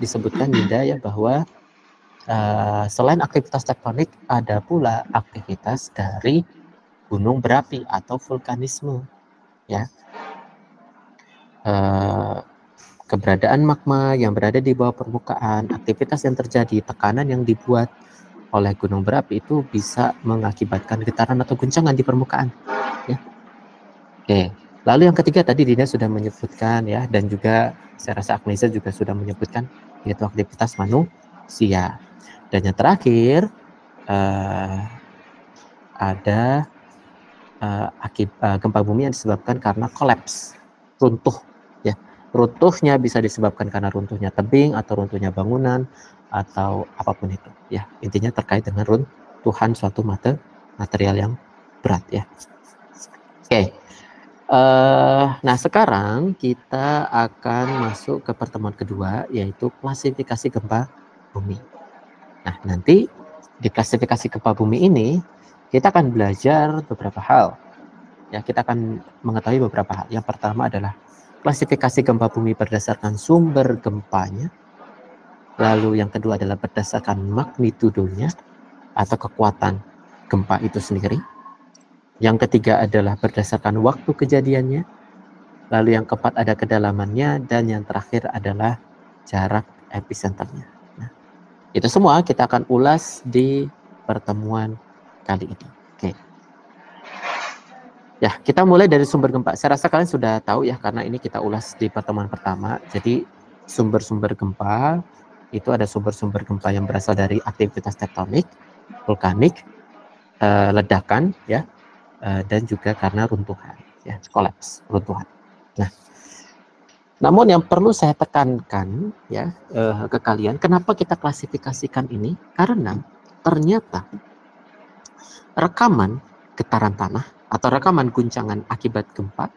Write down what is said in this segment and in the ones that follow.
disebutkan Yuda ya bahwa selain aktivitas tektonik ada pula aktivitas dari gunung berapi atau vulkanisme ya. Keberadaan magma yang berada di bawah permukaan, aktivitas yang terjadi, tekanan yang dibuat oleh gunung berapi itu bisa mengakibatkan getaran atau guncangan di permukaan ya. Oke. Lalu yang ketiga tadi Dina sudah menyebutkan ya, dan juga saya rasa Agnesia juga sudah menyebutkan, yaitu aktivitas manusia. Dan yang terakhir ada gempa bumi yang disebabkan karena kolaps, runtuh ya. Runtuhnya bisa disebabkan karena runtuhnya tebing atau runtuhnya bangunan atau apapun itu ya. Intinya terkait dengan runtuhan suatu material yang berat ya. Oke. Nah sekarang kita akan masuk ke pertemuan kedua, yaitu klasifikasi gempa bumi. Nah nanti di klasifikasi gempa bumi ini kita akan belajar beberapa hal ya. Kita akan mengetahui beberapa hal. Yang pertama adalah klasifikasi gempa bumi berdasarkan sumber gempanya. Lalu yang kedua adalah berdasarkan magnitudonya atau kekuatan gempa itu sendiri. Yang ketiga adalah berdasarkan waktu kejadiannya. Lalu yang keempat ada kedalamannya, dan yang terakhir adalah jarak epicenternya. Nah, itu semua kita akan ulas di pertemuan kali ini. Oke. Ya, kita mulai dari sumber gempa. Saya rasa kalian sudah tahu ya, karena ini kita ulas di pertemuan pertama. Jadi sumber-sumber gempa itu ada sumber-sumber gempa yang berasal dari aktivitas tektonik, vulkanik, ledakan ya, dan juga karena runtuhan ya, kolaps, runtuhan. Nah, namun yang perlu saya tekankan ya ke kalian, kenapa kita klasifikasikan ini? Karena ternyata rekaman getaran tanah atau rekaman guncangan akibat gempa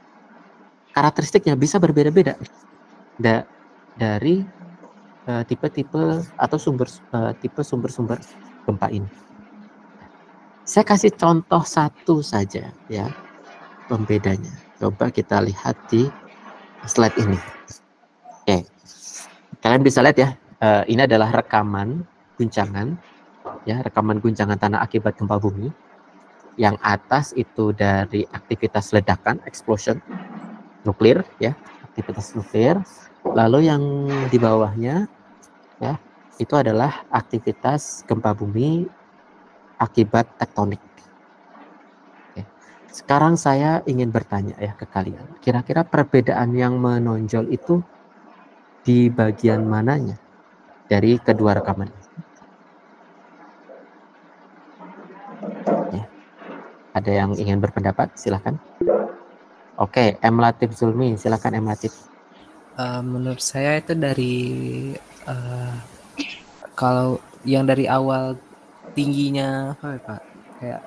karakteristiknya bisa berbeda-beda dari tipe-tipe atau tipe sumber-sumber gempa ini. Saya kasih contoh satu saja ya pembedanya. Coba kita lihat di slide ini. Oke, kalian bisa lihat ya, ini adalah rekaman guncangan ya, rekaman guncangan tanah akibat gempa bumi. Yang atas itu dari aktivitas ledakan, explosion nuklir ya, aktivitas nuklir. Lalu yang di bawahnya ya, itu adalah aktivitas gempa bumi akibat tektonik. Oke. Sekarang saya ingin bertanya ya ke kalian, kira-kira perbedaan yang menonjol itu di bagian mananya dari kedua rekaman ini? Ya. Ada yang ingin berpendapat? Silahkan. Oke, M. Latif Zulmi, silahkan M. Latif. Menurut saya itu dari kalau yang dari awal tingginya apa ya Pak, kayak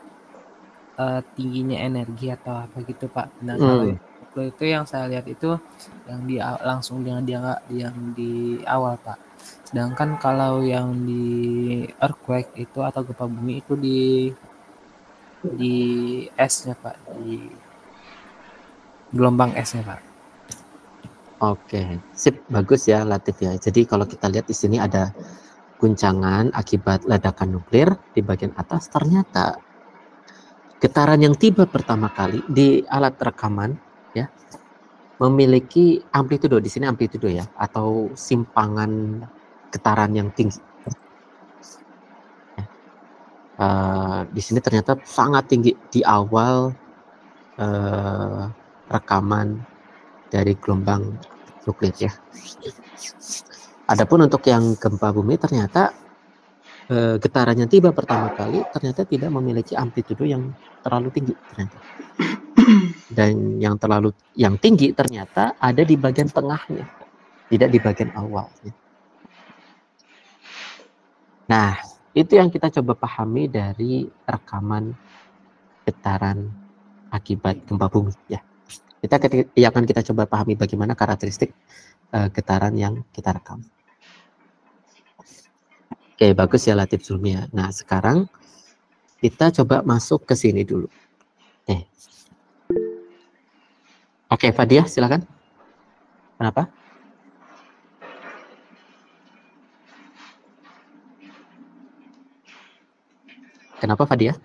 tingginya energi atau apa gitu Pak. Nah kalau itu yang saya lihat itu yang langsung yang di awal Pak. Sedangkan kalau yang di earthquake itu atau gempa bumi itu di esnya Pak, di gelombang esnya Pak. Oke, sip, bagus ya Latif ya. Jadi kalau kita lihat di sini ada guncangan akibat ledakan nuklir di bagian atas, ternyata getaran yang tiba pertama kali di alat rekaman ya memiliki amplitudo, di sini amplitudo ya, atau simpangan getaran yang tinggi. Di sini ternyata sangat tinggi di awal rekaman dari gelombang nuklir ya. Adapun untuk yang gempa bumi ternyata getaran yang tiba pertama kali ternyata tidak memiliki amplitudo yang terlalu tinggi ternyata. Dan yang tinggi ternyata ada di bagian tengahnya, tidak di bagian awalnya. Nah, itu yang kita coba pahami dari rekaman getaran akibat gempa bumi ya. Akan kita coba pahami bagaimana karakteristik getaran yang kita rekam. Oke, bagus ya Latif Zulmi ya. Nah, sekarang kita coba masuk ke sini dulu. Oke, Fadiah silakan. Kenapa? Kenapa Fadia?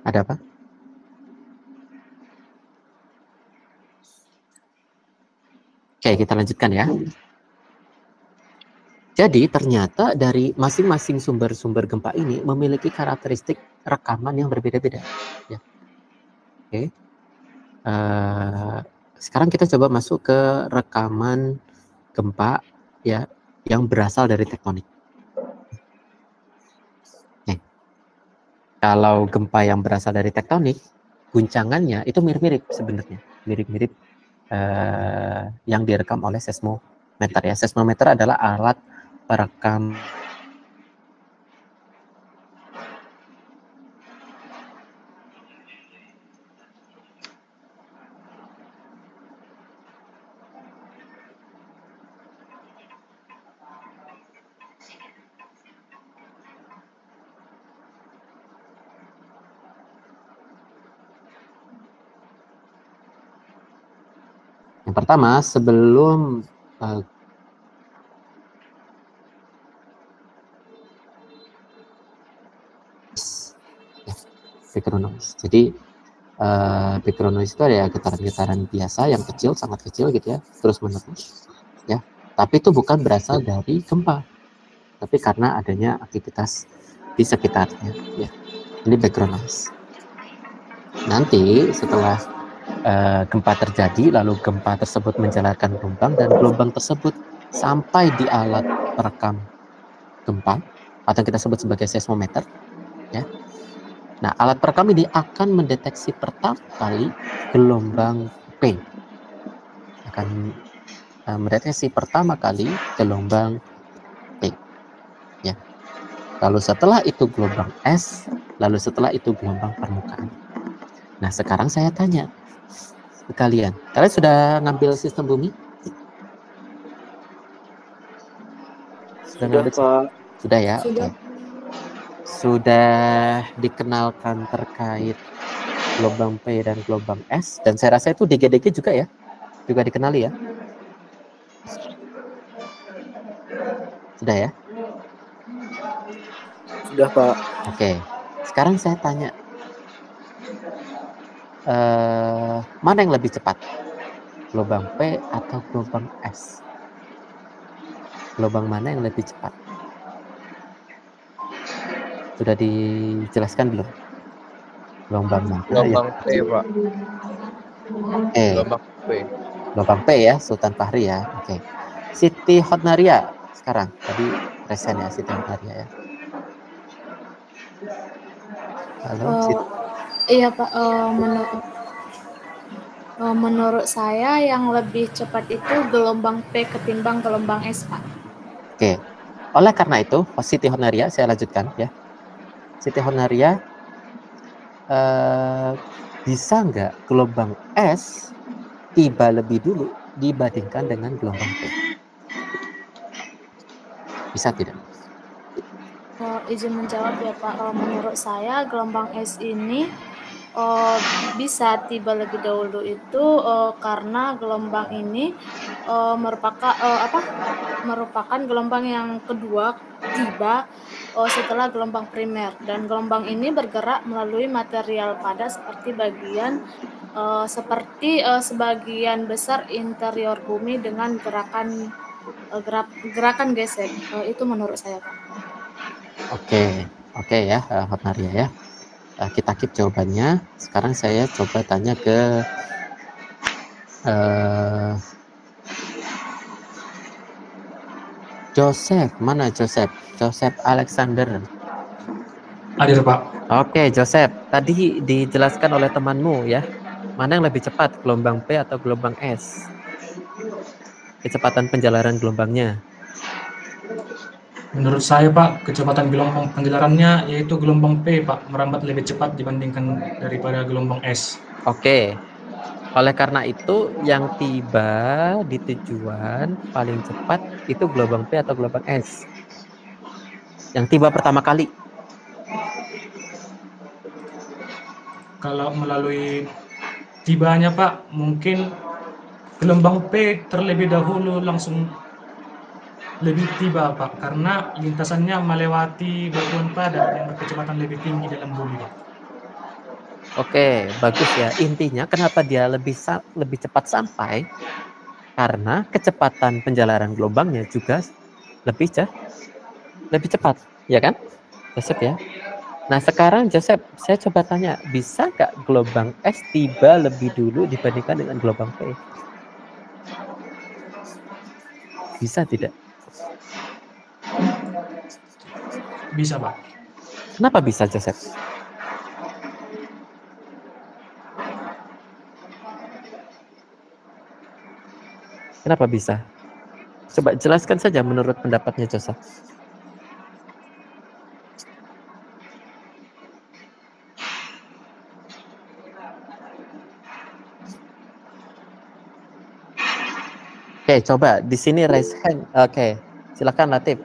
Ada apa? Oke, kita lanjutkan ya. Jadi ternyata dari masing-masing sumber-sumber gempa ini memiliki karakteristik rekaman yang berbeda-beda. Ya. Oke. Sekarang kita coba masuk ke rekaman gempa ya yang berasal dari tektonik. Kalau gempa yang berasal dari tektonik, guncangannya itu mirip-mirip sebenarnya, mirip-mirip yang direkam oleh seismometer ya. Seismometer adalah alat perekam yang pertama sebelum background noise. Jadi background noise itu ada getaran-getaran biasa yang kecil, sangat kecil gitu ya, terus menerus ya. Tapi itu bukan berasal dari gempa, tapi karena adanya aktivitas di sekitarnya ya. Ini background noise. Nanti setelah gempa terjadi, lalu gempa tersebut menjalarkan gelombang dan gelombang tersebut sampai di alat perekam gempa atau kita sebut sebagai seismometer ya. Nah, alat perekam ini akan mendeteksi pertama kali gelombang P. Akan mendeteksi pertama kali gelombang P. Ya. Lalu setelah itu gelombang S, lalu setelah itu gelombang permukaan. Nah, sekarang saya tanya ke kalian. Kalian sudah ngambil sistem bumi? Sudah, Pak. Sudah ya? Sudah. Okay. Sudah dikenalkan terkait gelombang P dan gelombang S, dan saya rasa itu DG-DG juga ya, juga dikenali ya. Sudah ya? Sudah, Pak. Oke, sekarang saya tanya, mana yang lebih cepat, gelombang P atau gelombang S? Gelombang mana yang lebih cepat? Sudah dijelaskan belum? Gelombang mana? Gelombang P, Pak. Oke. Gelombang P. Gelombang P ya, Sultan Fahri ya. Oke. Siti Hotnaria sekarang. Tadi present ya Siti Hotnaria ya. Halo, Siti. Iya Pak, menurut saya yang lebih cepat itu gelombang P ketimbang gelombang S, Pak. Oke. Oleh karena itu, Siti Hotnaria, saya lanjutkan ya. Siti Hotnaria, bisa nggak gelombang S tiba lebih dulu dibandingkan dengan gelombang P? Bisa tidak? Izin menjawab ya Pak. Menurut saya gelombang S ini bisa tiba lebih dahulu itu karena gelombang ini merupakan gelombang yang kedua tiba setelah gelombang primer, dan gelombang ini bergerak melalui material padat sebagian besar interior bumi dengan gerakan gesek. Itu menurut saya Pak. Oke ya, Hotnaria ya. Kita keep jawabannya. Sekarang saya coba tanya ke Joseph. Mana Joseph? Joseph Alexander. Hadir, Pak. Oke, Joseph. Tadi dijelaskan oleh temanmu ya. Mana yang lebih cepat, gelombang P atau gelombang S? Kecepatan penjalaran gelombangnya. Menurut saya, Pak, kecepatan gelombang penjelarannya yaitu gelombang P, Pak, merambat lebih cepat dibandingkan daripada gelombang S. Oke. Oleh karena itu, yang tiba di tujuan paling cepat itu gelombang P atau gelombang S? Yang tiba pertama kali. Kalau melalui tibanya, Pak, mungkin gelombang P terlebih dahulu langsung lebih tiba Pak, karena lintasannya melewati batuan padat yang berkecepatan lebih tinggi dalam bumi Pak. Oke, bagus ya. Intinya kenapa dia lebih cepat sampai? Karena kecepatan penjalaran gelombangnya juga lebih cepat, ya kan, Joseph ya? Nah sekarang Joseph, saya coba tanya, bisa nggak gelombang S tiba lebih dulu dibandingkan dengan gelombang P? Bisa tidak? Bisa Pak. Kenapa bisa, Joseph? Kenapa bisa? Coba jelaskan saja menurut pendapatnya Joseph. Oke, coba di sini raise hand. Oke, silakan Latif.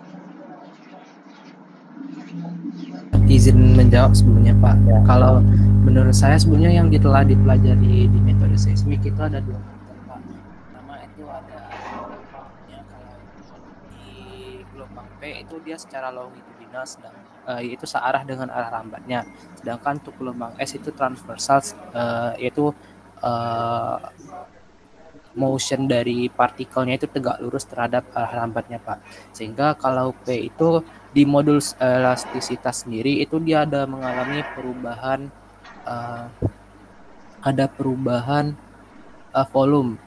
Izin menjawab sebelumnya Pak. Ya. Kalau menurut saya sebenarnya yang telah dipelajari di metode seismik itu ada dua faktor Pak. Pertama itu ada ya, kalau di gelombang P itu dia secara longitudinal yaitu searah dengan arah rambatnya. Sedangkan untuk gelombang S itu transversal yaitu motion dari partikelnya itu tegak lurus terhadap arah rambatnya Pak. Sehingga kalau P itu di modul elastisitas sendiri itu dia ada mengalami perubahan volume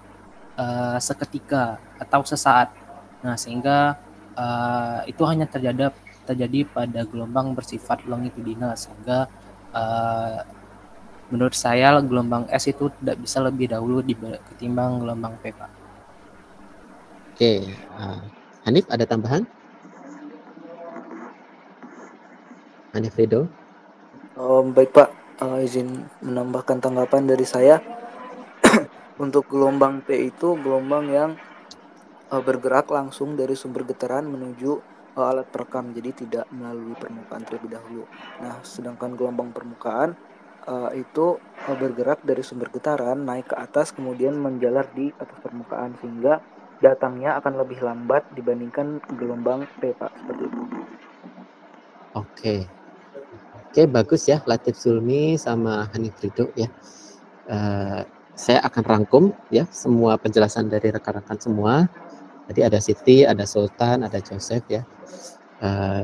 seketika atau sesaat. Nah, sehingga itu hanya terjadi pada gelombang bersifat longitudinal, sehingga menurut saya gelombang S itu tidak bisa lebih dahulu ketimbang gelombang P, Pak. Oke, Hanif ada tambahan? Hanif Rido? Baik Pak, izin menambahkan tanggapan dari saya. Untuk gelombang P itu gelombang yang bergerak langsung dari sumber getaran menuju alat perekam, jadi tidak melalui permukaan terlebih dahulu. Nah, sedangkan gelombang permukaan itu bergerak dari sumber getaran naik ke atas kemudian menjalar di atas permukaan, sehingga datangnya akan lebih lambat dibandingkan gelombang P, Pak, seperti itu. Oke, bagus ya Latif Zulmi sama Hanif Rido ya. Saya akan rangkum ya semua penjelasan dari rekan-rekan semua. Tadi ada Siti, ada Sultan, ada Joseph ya,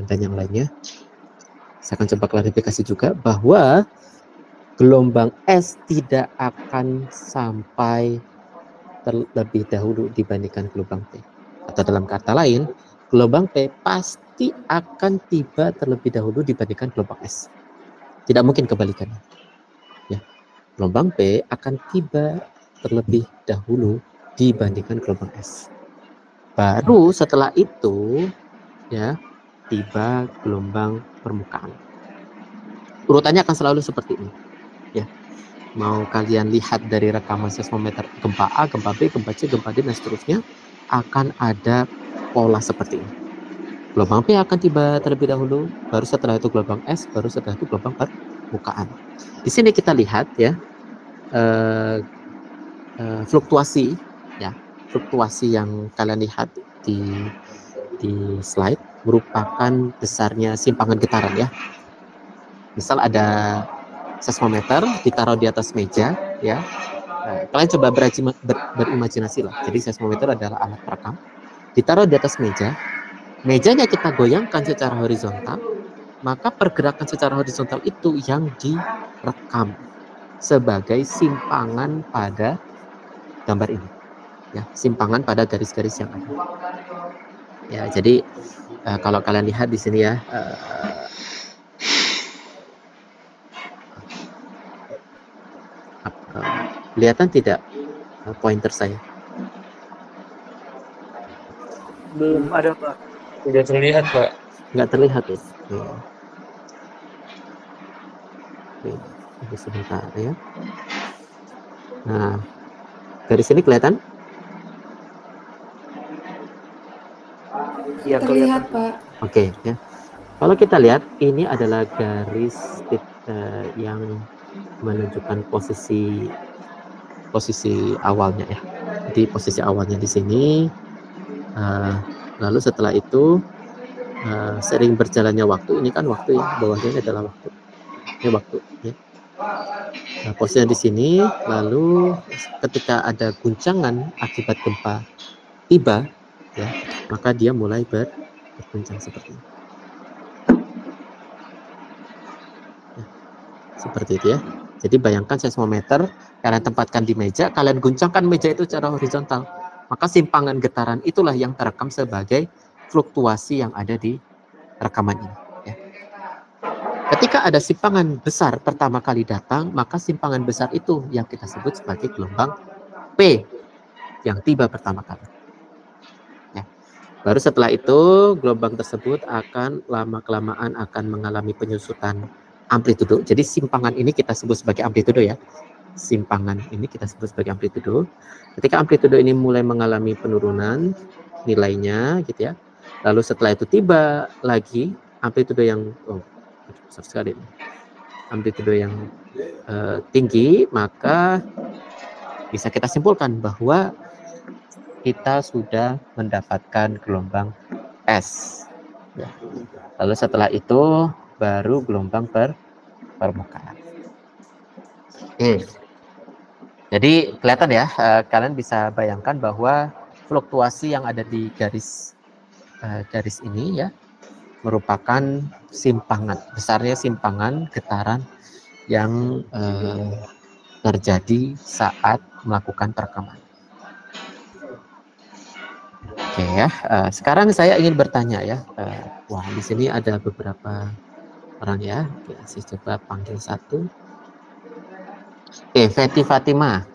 dan yang lainnya. Saya akan coba klarifikasi juga bahwa gelombang S tidak akan sampai terlebih dahulu dibandingkan gelombang P. Atau dalam kata lain, gelombang P pasti akan tiba terlebih dahulu dibandingkan gelombang S. Tidak mungkin kebalikannya. Ya, gelombang P akan tiba terlebih dahulu dibandingkan gelombang S. Baru setelah itu, ya, tiba gelombang permukaan. Urutannya akan selalu seperti ini. Ya, mau kalian lihat dari rekaman seismometer gempa A, gempa B, gempa C, gempa D, dan seterusnya, akan ada pola seperti ini. Gelombang P akan tiba terlebih dahulu, baru setelah itu gelombang S, baru setelah itu gelombang permukaan. Di sini kita lihat ya fluktuasi ya, fluktuasi yang kalian lihat di slide merupakan besarnya simpangan getaran ya. Misal ada seismometer ditaruh di atas meja ya. Kalian coba berimajinasi lah. Jadi seismometer adalah alat perekam, ditaruh di atas meja. Mejanya kita goyangkan secara horizontal, maka pergerakan secara horizontal itu yang direkam sebagai simpangan pada gambar ini. Ya, simpangan pada garis-garis yang ada. Ya, jadi kalau kalian lihat di sini ya, kelihatan tidak pointer saya? Belum ada, Pak. Tidak terlihat Pak. Nggak terlihat ya. Oke, sebentar ya. Nah, garis ini kelihatan? Ya, Terlihat, Pak. Oke, ya. Kalau kita lihat ini adalah garis yang menunjukkan posisi awalnya ya. Jadi posisi awalnya di sini Lalu setelah itu sering berjalannya waktu, ini kan waktu ya, bawahnya ini adalah waktu. Ini waktu ya. Nah, posisinya di sini, lalu ketika ada guncangan akibat gempa tiba, ya, maka dia mulai berguncang seperti ini. Ya, seperti itu ya. Jadi bayangkan seismometer, kalian tempatkan di meja, kalian guncangkan meja itu secara horizontal, maka simpangan getaran itulah yang terekam sebagai fluktuasi yang ada di rekaman ini. Ya. Ketika ada simpangan besar pertama kali datang, maka simpangan besar itu yang kita sebut sebagai gelombang P yang tiba pertama kali. Ya. Baru setelah itu gelombang tersebut akan lama-kelamaan akan mengalami penyusutan amplitudo. Jadi simpangan ini kita sebut sebagai amplitudo ya. Simpangan ini kita sebut sebagai amplitudo. Ketika amplitudo ini mulai mengalami penurunan nilainya gitu ya. Lalu setelah itu tiba lagi amplitudo yang besar sekali, amplitudo yang tinggi, maka bisa kita simpulkan bahwa kita sudah mendapatkan gelombang S. Ya. Lalu setelah itu baru gelombang permukaan. Oke. Jadi kelihatan ya, kalian bisa bayangkan bahwa fluktuasi yang ada di garis ini ya merupakan simpangan, besarnya simpangan getaran yang terjadi saat melakukan perekaman. Oke ya, sekarang saya ingin bertanya ya, wah di sini ada beberapa orang ya, oke, saya coba panggil satu. Oke, Feti Fatima.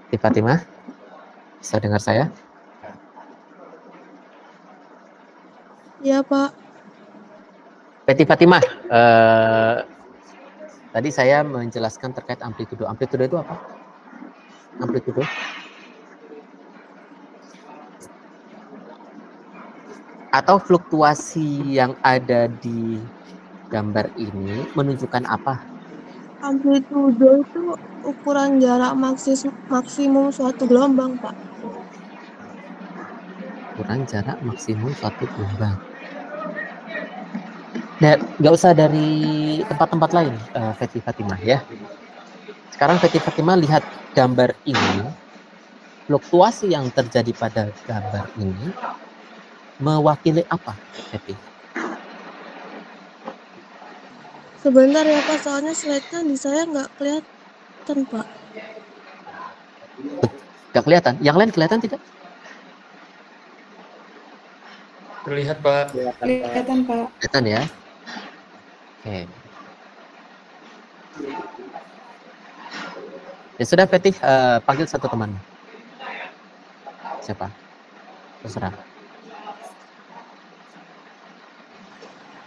Feti Fatima, bisa dengar saya? Iya, Pak. Feti Fatimah, tadi saya menjelaskan terkait amplitudo. Amplitudo itu apa? Amplitudo? Atau fluktuasi yang ada di gambar ini menunjukkan apa? Amplitudo itu ukuran jarak maksimum suatu gelombang, Pak. Ukuran jarak maksimum suatu gelombang. Nggak usah dari tempat-tempat lain, Feti Fatimah ya. Sekarang Feti Fatimah lihat gambar ini, fluktuasi yang terjadi pada gambar ini mewakili apa, Feti? Sebentar ya, Pak, soalnya slide-nya di saya nggak kelihatan, Pak. Nggak kelihatan? Yang lain kelihatan tidak? Terlihat, Pak. Kelihatan, Pak. Kelihatan ya. Oke. Ya sudah, Feti, panggil satu teman. Siapa? Terserah.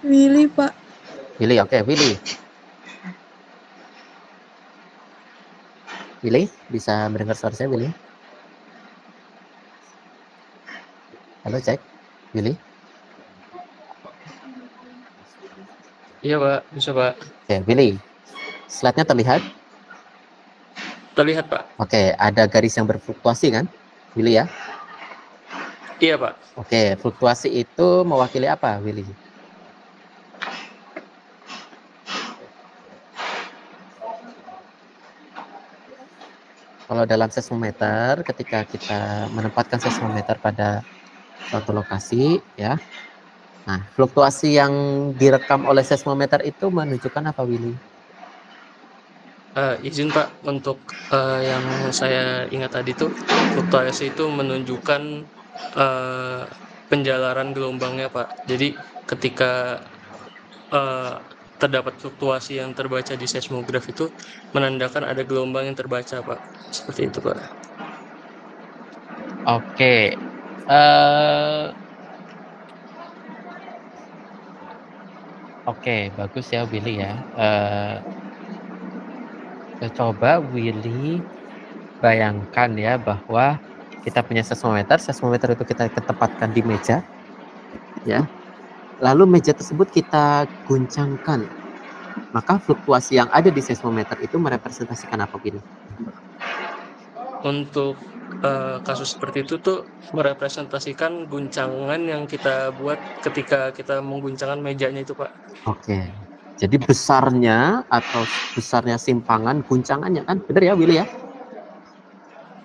Willy, Pak. Willy, oke, Willy. Willy, bisa mendengar suara saya, Willy? Halo, cek. Willy? Iya, Pak. Bisa, Pak. Oke, Willy. Slide-nya terlihat? Terlihat, Pak. Oke, ada garis yang berfluktuasi kan, Willy ya? Iya, Pak. Oke, fluktuasi itu mewakili apa, Willy? Kalau dalam seismometer, ketika kita menempatkan seismometer pada suatu lokasi, ya, nah fluktuasi yang direkam oleh seismometer itu menunjukkan apa, Willy? Izin Pak, untuk yang saya ingat tadi tuh fluktuasi itu menunjukkan penjalaran gelombangnya, Pak. Jadi ketika terdapat fluktuasi yang terbaca di seismograf itu menandakan ada gelombang yang terbaca, Pak. Seperti itu, Pak. Oke. Oke, bagus ya Willy ya. Coba Willy bayangkan ya bahwa kita punya seismometer itu kita tempatkan di meja, ya. Lalu meja tersebut kita guncangkan, maka fluktuasi yang ada di seismometer itu merepresentasikan apa, Willy? Untuk kasus seperti itu tuh merepresentasikan guncangan yang kita buat ketika kita mengguncangkan mejanya itu, Pak. Oke. Jadi besarnya atau besarnya simpangan guncangannya kan, benar ya Willy ya?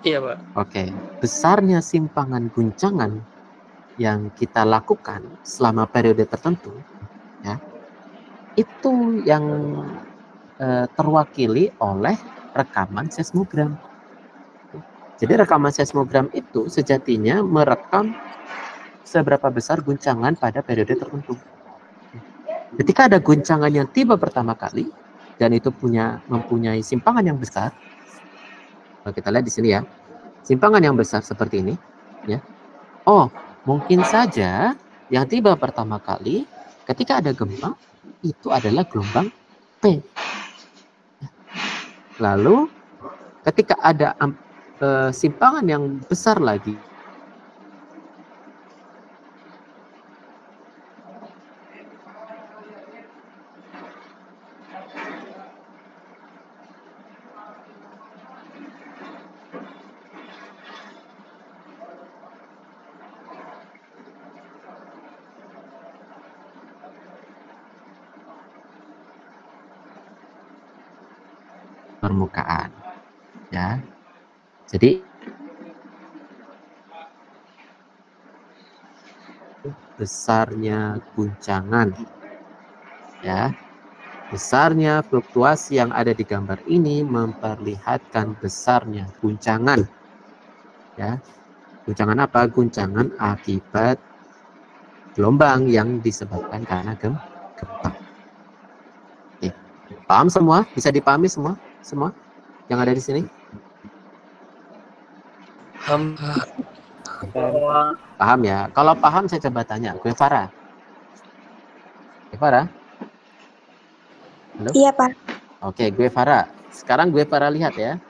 Iya, Pak. Oke. Besarnya simpangan guncangan yang kita lakukan selama periode tertentu, ya, itu yang terwakili oleh rekaman seismogram. Jadi rekaman seismogram itu sejatinya merekam seberapa besar guncangan pada periode tertentu. Ketika ada guncangan yang tiba pertama kali dan itu mempunyai simpangan yang besar, kalau kita lihat di sini ya, simpangan yang besar seperti ini, ya. Oh, mungkin saja yang tiba pertama kali ketika ada gempa itu adalah gelombang P. Lalu ketika ada simpangan yang besar lagi, permukaan, ya. Jadi besarnya guncangan, ya, besarnya fluktuasi yang ada di gambar ini memperlihatkan besarnya guncangan, ya. Guncangan apa? Guncangan akibat gelombang yang disebabkan karena gempa. Oke. Paham semua? Bisa dipahami semua yang ada di sini? Paham ya? Kalau paham saya coba tanya, Guevara. Halo? Iya, Pak. Oke, Guevara. Sekarang Guevara lihat ya.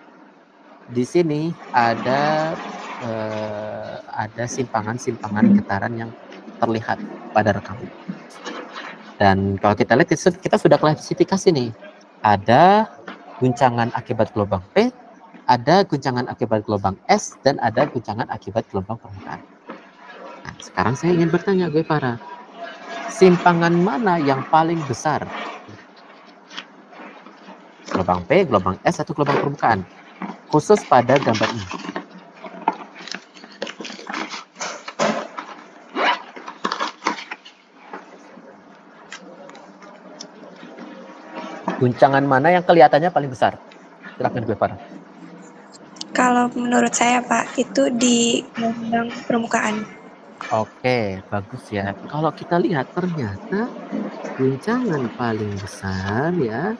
Di sini ada simpangan-simpangan getaran yang terlihat pada rekaman. Dan kalau kita lihat, kita sudah klasifikasi nih. Ada guncangan akibat gelombang P, ada guncangan akibat gelombang S, dan ada guncangan akibat gelombang permukaan. Nah, sekarang saya ingin bertanya, Guevara, simpangan mana yang paling besar? Gelombang P, gelombang S, atau gelombang permukaan? Khusus pada gambar ini. Guncangan mana yang kelihatannya paling besar? Silakan Guevara. Kalau menurut saya, Pak, itu di gelombang permukaan. Oke, bagus ya. Kalau kita lihat ternyata guncangan paling besar ya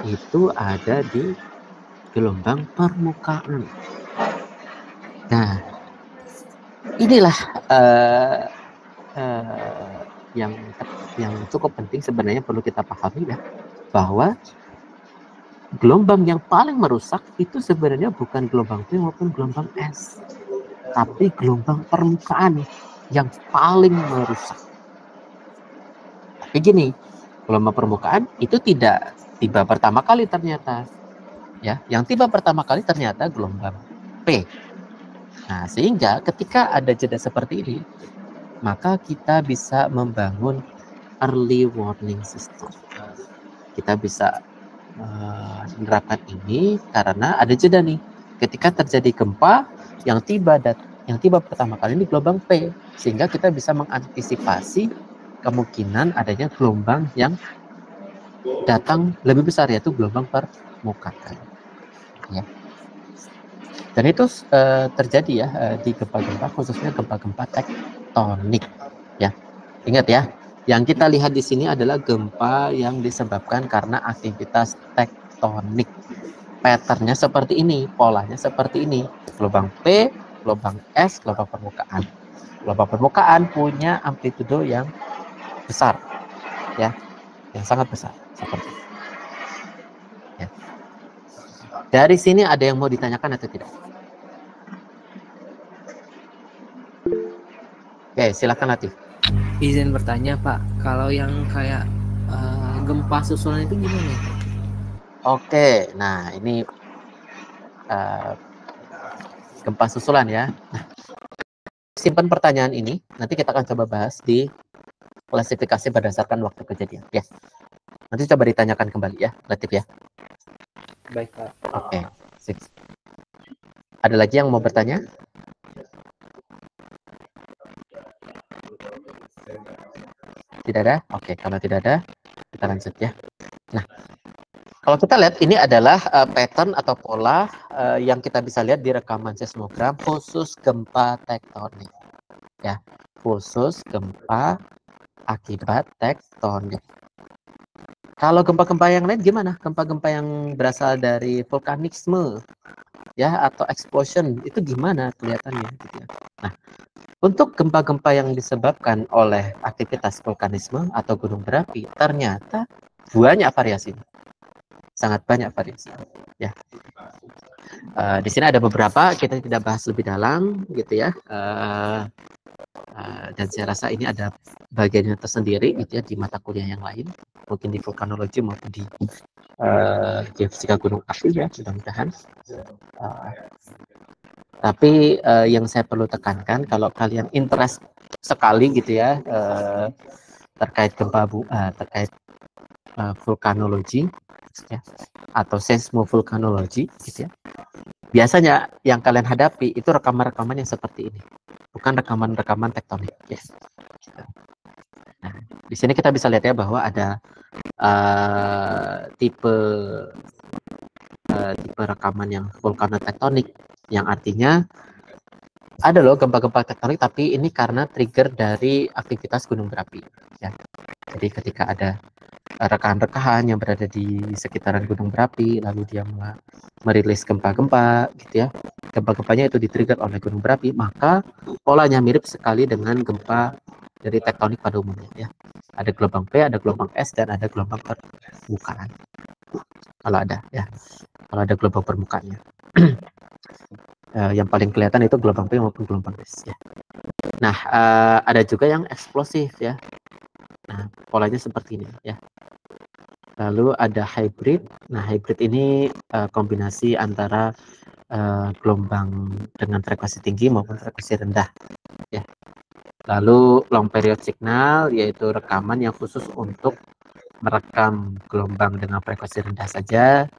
itu ada di gelombang permukaan. Nah, inilah yang cukup penting sebenarnya perlu kita pahami ya, bahwa gelombang yang paling merusak itu sebenarnya bukan gelombang P maupun gelombang S, tapi gelombang permukaan yang paling merusak. Tapi gini, gelombang permukaan itu tidak tiba pertama kali ternyata. Ya, yang tiba pertama kali ternyata gelombang P. Nah, sehingga ketika ada jeda seperti ini, maka kita bisa membangun early warning system. Kita bisa menerapkan ini karena ada jeda nih. Ketika terjadi gempa yang tiba pertama kali ini gelombang P, sehingga kita bisa mengantisipasi kemungkinan adanya gelombang yang datang lebih besar, yaitu gelombang permukaan. Ya. Dan itu terjadi ya di gempa-gempa, khususnya gempa-gempa tektonik. Ya, ingat ya. Yang kita lihat di sini adalah gempa yang disebabkan karena aktivitas tektonik. Patternnya seperti ini, polanya seperti ini. Gelombang P, gelombang S, gelombang permukaan. Gelombang permukaan punya amplitudo yang besar, ya, yang sangat besar seperti ini. Ya. Dari sini ada yang mau ditanyakan atau tidak? Oke, silakan Latif. Izin bertanya Pak, kalau yang kayak gempa susulan itu gimana? Oke, nah ini gempa susulan ya. Nah, simpan pertanyaan ini, nanti kita akan coba bahas di klasifikasi berdasarkan waktu kejadian ya. Nanti coba ditanyakan kembali ya, Latif ya. Baik, Pak. Oke. Sip. Ada lagi yang mau bertanya? Tidak ada? Oke, kalau tidak ada, kita lanjut ya. Nah, kalau kita lihat ini adalah pattern atau pola yang kita bisa lihat di rekaman seismogram khusus gempa tektonik. Ya, khusus gempa akibat tektonik. Kalau gempa-gempa yang lain gimana? Gempa-gempa yang berasal dari vulkanisme ya atau explosion itu gimana kelihatannya gitu ya. Nah, untuk gempa-gempa yang disebabkan oleh aktivitas vulkanisme atau gunung berapi ternyata banyak variasi. Sangat banyak variasi ya. Di sini ada beberapa, kita tidak bahas lebih dalam gitu ya. Dan saya rasa ini ada bagiannya tersendiri gitu ya di mata kuliah yang lain, mungkin di vulkanologi maupun di geofisika gunung api ya, mudah-mudahan. Tapi yang saya perlu tekankan, kalau kalian interest sekali gitu ya terkait gempa terkait vulkanologi ya, atau seismovulkanologi gitu ya, biasanya yang kalian hadapi itu rekaman-rekaman yang seperti ini, bukan rekaman-rekaman tektonik ya. Nah, di sini kita bisa lihat ya bahwa ada tipe rekaman yang vulkanotektonik, yang artinya ada loh gempa-gempa tektonik, tapi ini karena trigger dari aktivitas gunung berapi ya. Jadi ketika ada rekahan-rekahan yang berada di sekitaran gunung berapi, lalu dia merilis gempa-gempa gitu ya, gempa-gempanya itu di-trigger oleh gunung berapi, maka polanya mirip sekali dengan gempa dari tektonik pada umumnya ya. Ada gelombang P, ada gelombang S, dan ada gelombang permukaan. Kalau ada ya, kalau ada gelombang permukaannya. Yang paling kelihatan itu gelombang P maupun gelombang S ya. Nah, ada juga yang eksplosif ya. Nah, polanya seperti ini ya. Lalu ada hybrid. Nah, hybrid ini kombinasi antara gelombang dengan frekuensi tinggi maupun frekuensi rendah ya. Lalu long period signal, yaitu rekaman yang khusus untuk merekam gelombang dengan frekuensi rendah saja.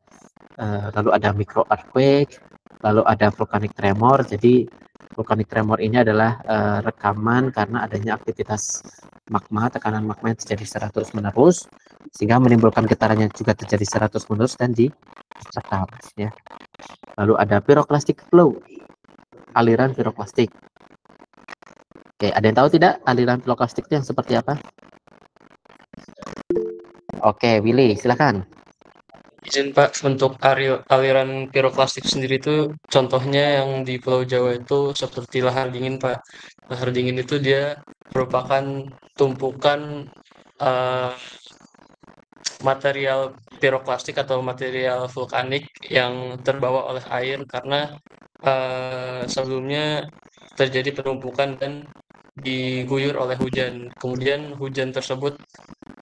Lalu ada micro earthquake, lalu ada volcanic tremor. Jadi volcanic tremor ini adalah rekaman karena adanya aktivitas magma, tekanan magma yang terjadi secara terus-menerus, sehingga menimbulkan getarannya juga terjadi secara terus-menerus dan direkam ya. Lalu ada pyroclastic flow, aliran piroklastik. Oke, ada yang tahu tidak aliran piroklastik itu yang seperti apa? Oke, Willy, silakan. Izin Pak, untuk aliran piroklastik sendiri itu contohnya yang di Pulau Jawa itu seperti lahar dingin Pak. Lahar dingin itu dia merupakan tumpukan material piroklastik atau material vulkanik yang terbawa oleh air karena sebelumnya terjadi penumpukan dan diguyur oleh hujan. Kemudian hujan tersebut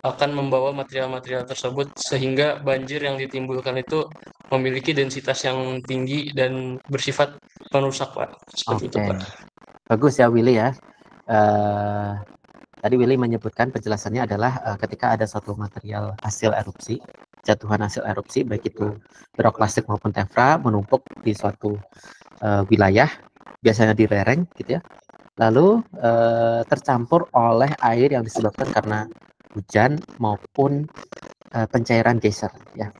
akan membawa material-material tersebut sehingga banjir yang ditimbulkan itu memiliki densitas yang tinggi dan bersifat perusak, Pak. Seperti itu, Pak. Bagus ya, Willy ya. Tadi Willy menyebutkan penjelasannya adalah ketika ada suatu material hasil erupsi, jatuhan hasil erupsi, baik itu piroklastik maupun tephra, menumpuk di suatu wilayah, biasanya di lereng gitu ya, lalu tercampur oleh air yang disebabkan karena hujan maupun pencairan geyser ya,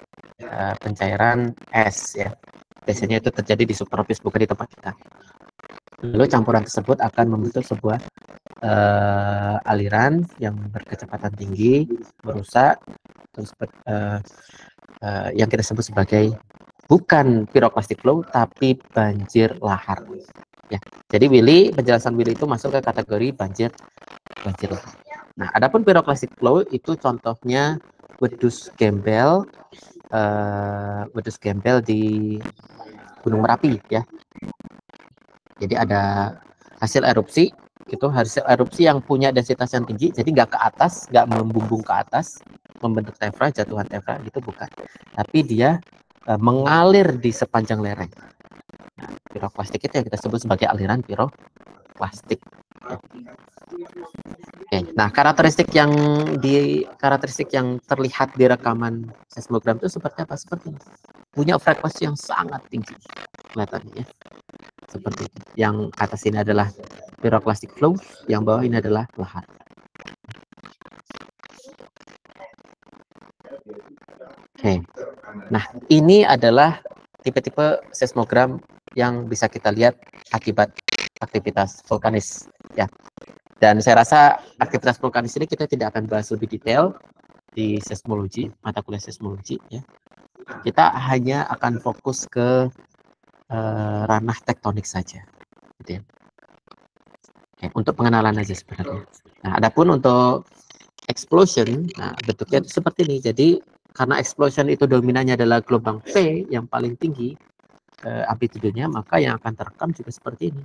pencairan es ya, biasanya itu terjadi di subtropis, bukan di tempat kita. Lalu campuran tersebut akan membentuk sebuah aliran yang berkecepatan tinggi, merusak, terus yang kita sebut sebagai bukan pyroclastic flow tapi banjir lahar ya. Jadi Willy, penjelasan Willy itu masuk ke kategori banjir lahar. Nah, adapun pyroclastic flow itu contohnya wedus gembel di Gunung Merapi ya. Jadi ada hasil erupsi, itu hasil erupsi yang punya densitas yang tinggi, jadi nggak ke atas, nggak membumbung ke atas, membentuk tephra, jatuhan tephra gitu, bukan. Tapi dia mengalir di sepanjang lereng. Nah, piroklastik itu yang kita sebut sebagai aliran piroklastik. Oke, nah karakteristik yang terlihat di rekaman seismogram itu seperti apa? Seperti ini. Punya frekuensi yang sangat tinggi kelihatannya ya. Seperti itu. Yang atas ini adalah piroklastik flow, yang bawah ini adalah lahar. Oke. Nah, ini adalah tipe-tipe seismogram yang bisa kita lihat akibat aktivitas vulkanis ya. Dan saya rasa aktivitas vulkanis ini kita tidak akan bahas lebih detail di seismologi, mata kuliah seismologi ya. Kita hanya akan fokus ke ranah tektonik saja gitu ya. Oke, untuk pengenalan aja sebenarnya. Nah, adapun untuk explosion, nah bentuknya itu seperti ini. Jadi karena explosion itu dominannya adalah gelombang P yang paling tinggi amplitudenya, maka yang akan terekam juga seperti ini.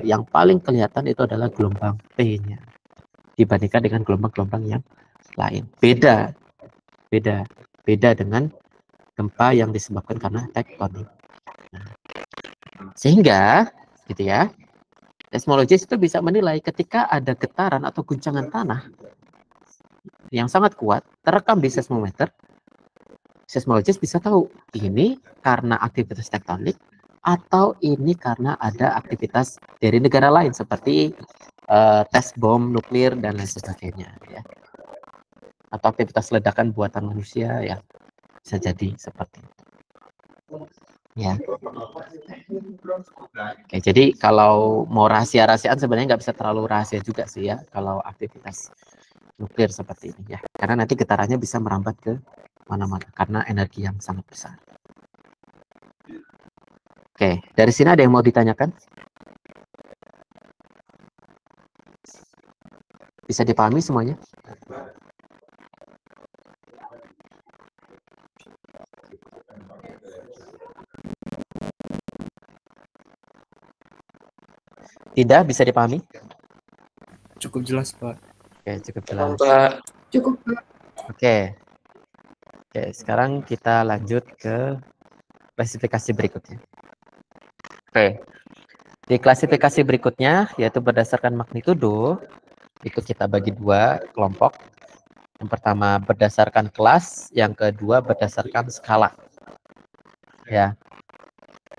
Yang paling kelihatan itu adalah gelombang P-nya dibandingkan dengan gelombang-gelombang yang lain. Beda dengan gempa yang disebabkan karena tektonik. Nah, sehingga gitu ya, seismologis itu bisa menilai ketika ada getaran atau guncangan tanah yang sangat kuat terekam di seismometer, seismologis bisa tahu ini karena aktivitas tektonik atau ini karena ada aktivitas dari negara lain seperti tes bom nuklir dan lain sebagainya ya. Atau aktivitas ledakan buatan manusia ya, bisa jadi seperti itu. Ya. Oke, jadi kalau mau rahasia-rahasiaan sebenarnya nggak bisa terlalu rahasia juga sih ya kalau aktivitas nuklir seperti ini ya, karena nanti getarannya bisa merambat ke mana-mana karena energi yang sangat besar. Oke, dari sini ada yang mau ditanyakan? Bisa dipahami semuanya? Tidak bisa dipahami? Cukup jelas, Pak. Oke, cukup jelas. Pak. Cukup, Pak. Oke, sekarang kita lanjut ke klasifikasi berikutnya. Oke, di klasifikasi berikutnya yaitu berdasarkan magnitudo, itu kita bagi dua kelompok. Yang pertama berdasarkan kelas, yang kedua berdasarkan skala. Ya,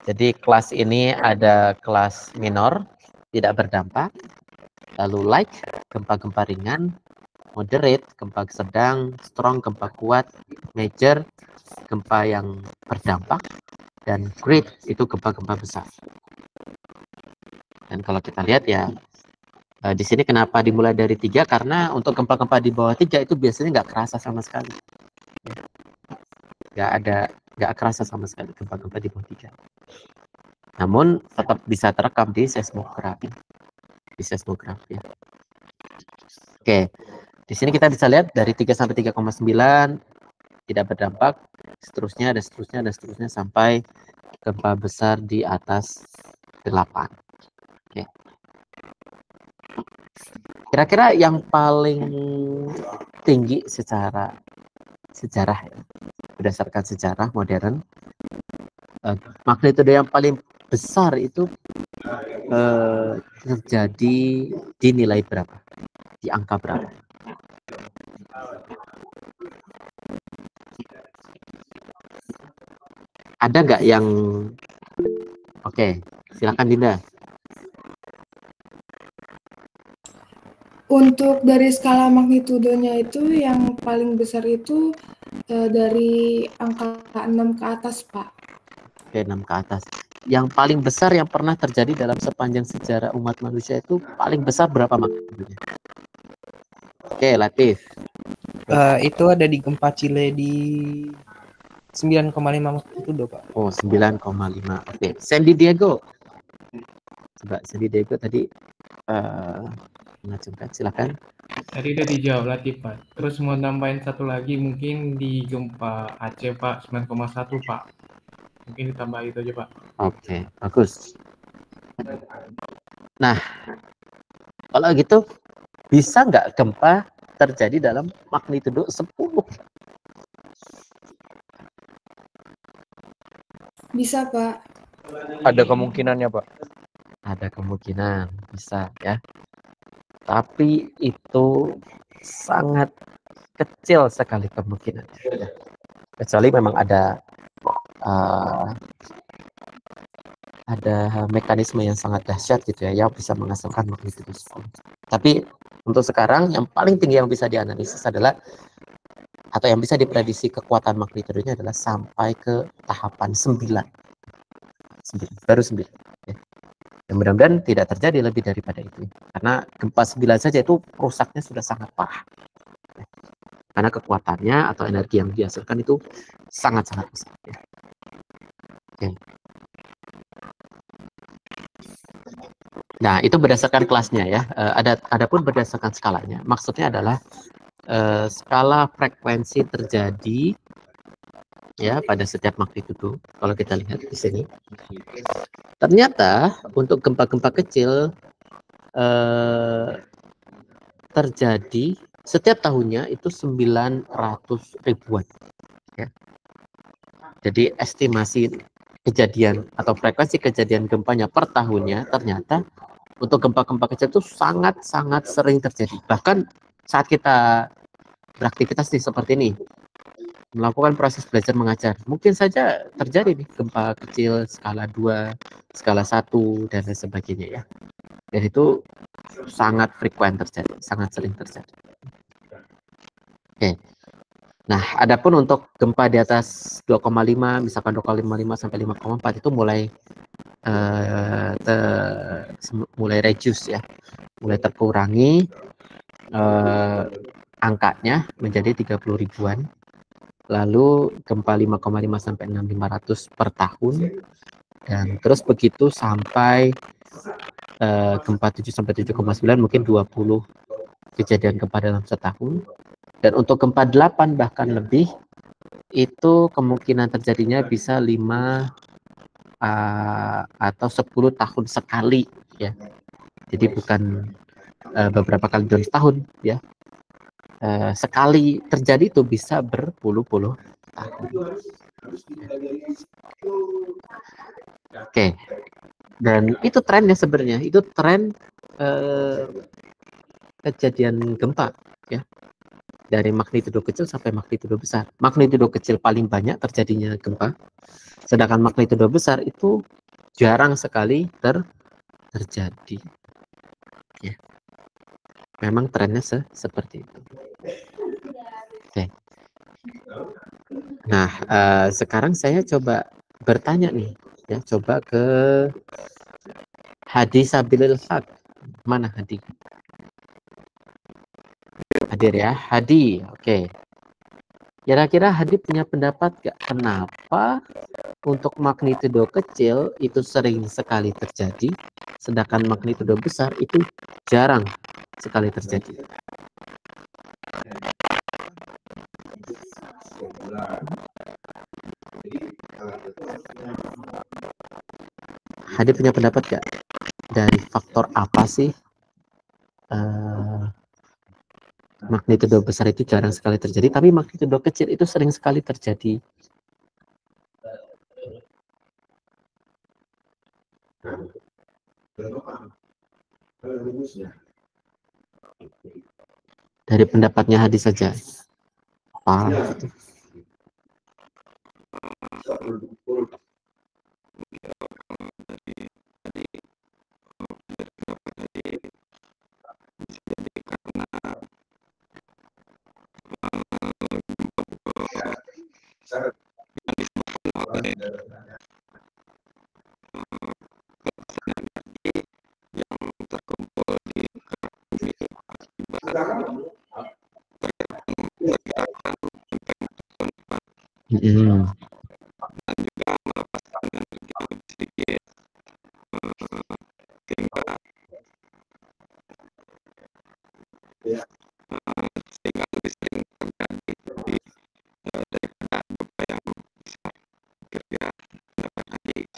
jadi kelas ini ada kelas minor, tidak berdampak, lalu light, gempa-gempa ringan, moderate, gempa sedang, strong, gempa kuat, major, gempa yang berdampak, dan great, itu gempa-gempa besar. Dan kalau kita lihat ya, di sini kenapa dimulai dari 3? Karena untuk gempa-gempa di bawah 3 itu biasanya nggak kerasa sama sekali. Nggak kerasa sama sekali gempa-gempa di bawah 3. Namun tetap bisa terekam di seismograf. Ya. Oke, di sini kita bisa lihat dari 3 sampai 3,9 tidak berdampak, seterusnya sampai gempa besar di atas 8. Oke. Kira-kira yang paling tinggi secara sejarah ya, berdasarkan sejarah modern, magnitudo yang paling besar itu terjadi di nilai berapa? Di angka berapa? Ada nggak yang Oke, silakan Dinda. Untuk dari skala magnitudonya itu yang paling besar itu dari angka 6 ke atas, Pak. Oke, 6 ke atas. Yang paling besar yang pernah terjadi dalam sepanjang sejarah umat manusia itu paling besar berapa magnitudonya? Oke, Latif. Itu ada di gempa Chile di 9,5 magnitudo, Pak. Oh, 9,5. Oke, Sandy Diego. Coba Sandy Diego tadi mengacungkan, silakan. Tadi udah dijawab Latif, Pak. Terus mau nambahin satu lagi mungkin di gempa Aceh, Pak, 9,1, Pak. Mungkin ditambah itu aja, Pak. Oke, bagus. Nah, kalau gitu bisa nggak gempa terjadi dalam magnitudo 10? Bisa, Pak. Ada kemungkinannya, Pak. Ada kemungkinan, bisa ya. Tapi itu sangat kecil sekali kemungkinan. Ya. Kecuali memang ada mekanisme yang sangat dahsyat gitu ya, yang bisa menghasilkan magnitudo 10. Tapi untuk sekarang yang paling tinggi yang bisa dianalisis adalah, atau yang bisa diprediksi kekuatan magnitudonya adalah sampai ke tahapan 9. Baru 9. Ya. Dan mudah-mudahan tidak terjadi lebih daripada itu. Karena gempa 9 saja itu rusaknya sudah sangat parah. Ya. Karena kekuatannya atau energi yang dihasilkan itu sangat-sangat besar. Ya. Okay. Nah, itu berdasarkan kelasnya ya. Adapun berdasarkan skalanya, maksudnya adalah skala frekuensi terjadi ya pada setiap magnitudo. Kalau kita lihat di sini, ternyata untuk gempa-gempa kecil terjadi setiap tahunnya itu 900 ribuan. Ya. Jadi estimasi kejadian atau frekuensi kejadian gempanya per tahunnya ternyata untuk gempa-gempa kecil itu sangat-sangat sering terjadi. Bahkan saat kita beraktivitas seperti ini, melakukan proses belajar mengajar, mungkin saja terjadi nih gempa kecil skala 2, skala 1 dan lain sebagainya ya. Dan itu sangat frekuent terjadi, sangat sering terjadi. Oke. Nah, adapun untuk gempa di atas 2,5, misalkan 2,55 sampai 5,4 itu mulai reduce ya, mulai terkurangi angkanya menjadi 30 ribuan. Lalu gempa 5,5 sampai 6.500 per tahun, dan terus begitu sampai gempa 7 sampai 7,9 mungkin 20 kejadian gempa dalam setahun. Dan untuk gempa 8 bahkan lebih, itu kemungkinan terjadinya bisa 5 atau 10 tahun sekali ya. Jadi bukan beberapa kali dalam setahun ya. Sekali terjadi itu bisa berpuluh-puluh tahun. Oke. Dan itu trennya sebenarnya, itu tren kejadian gempa ya. Dari magnitudo kecil sampai magnitudo besar. Magnitudo kecil paling banyak terjadinya gempa, sedangkan magnitudo besar itu jarang sekali terjadi. Ya. Memang trennya seperti itu. Oke. Nah, sekarang saya coba bertanya nih, ya, coba ke Hadi Sabilil Haq. Mana Hadi? Hadir ya, Hadi. Oke. Kira-kira Hadi punya pendapat gak kenapa untuk magnitudo kecil itu sering sekali terjadi, sedangkan magnitudo besar itu jarang sekali terjadi? Hadi punya pendapat gak? Dari faktor apa sih magnitudo besar itu jarang sekali terjadi, tapi magnitudo kecil itu sering sekali terjadi? Dari pendapatnya Hadi saja. Apa?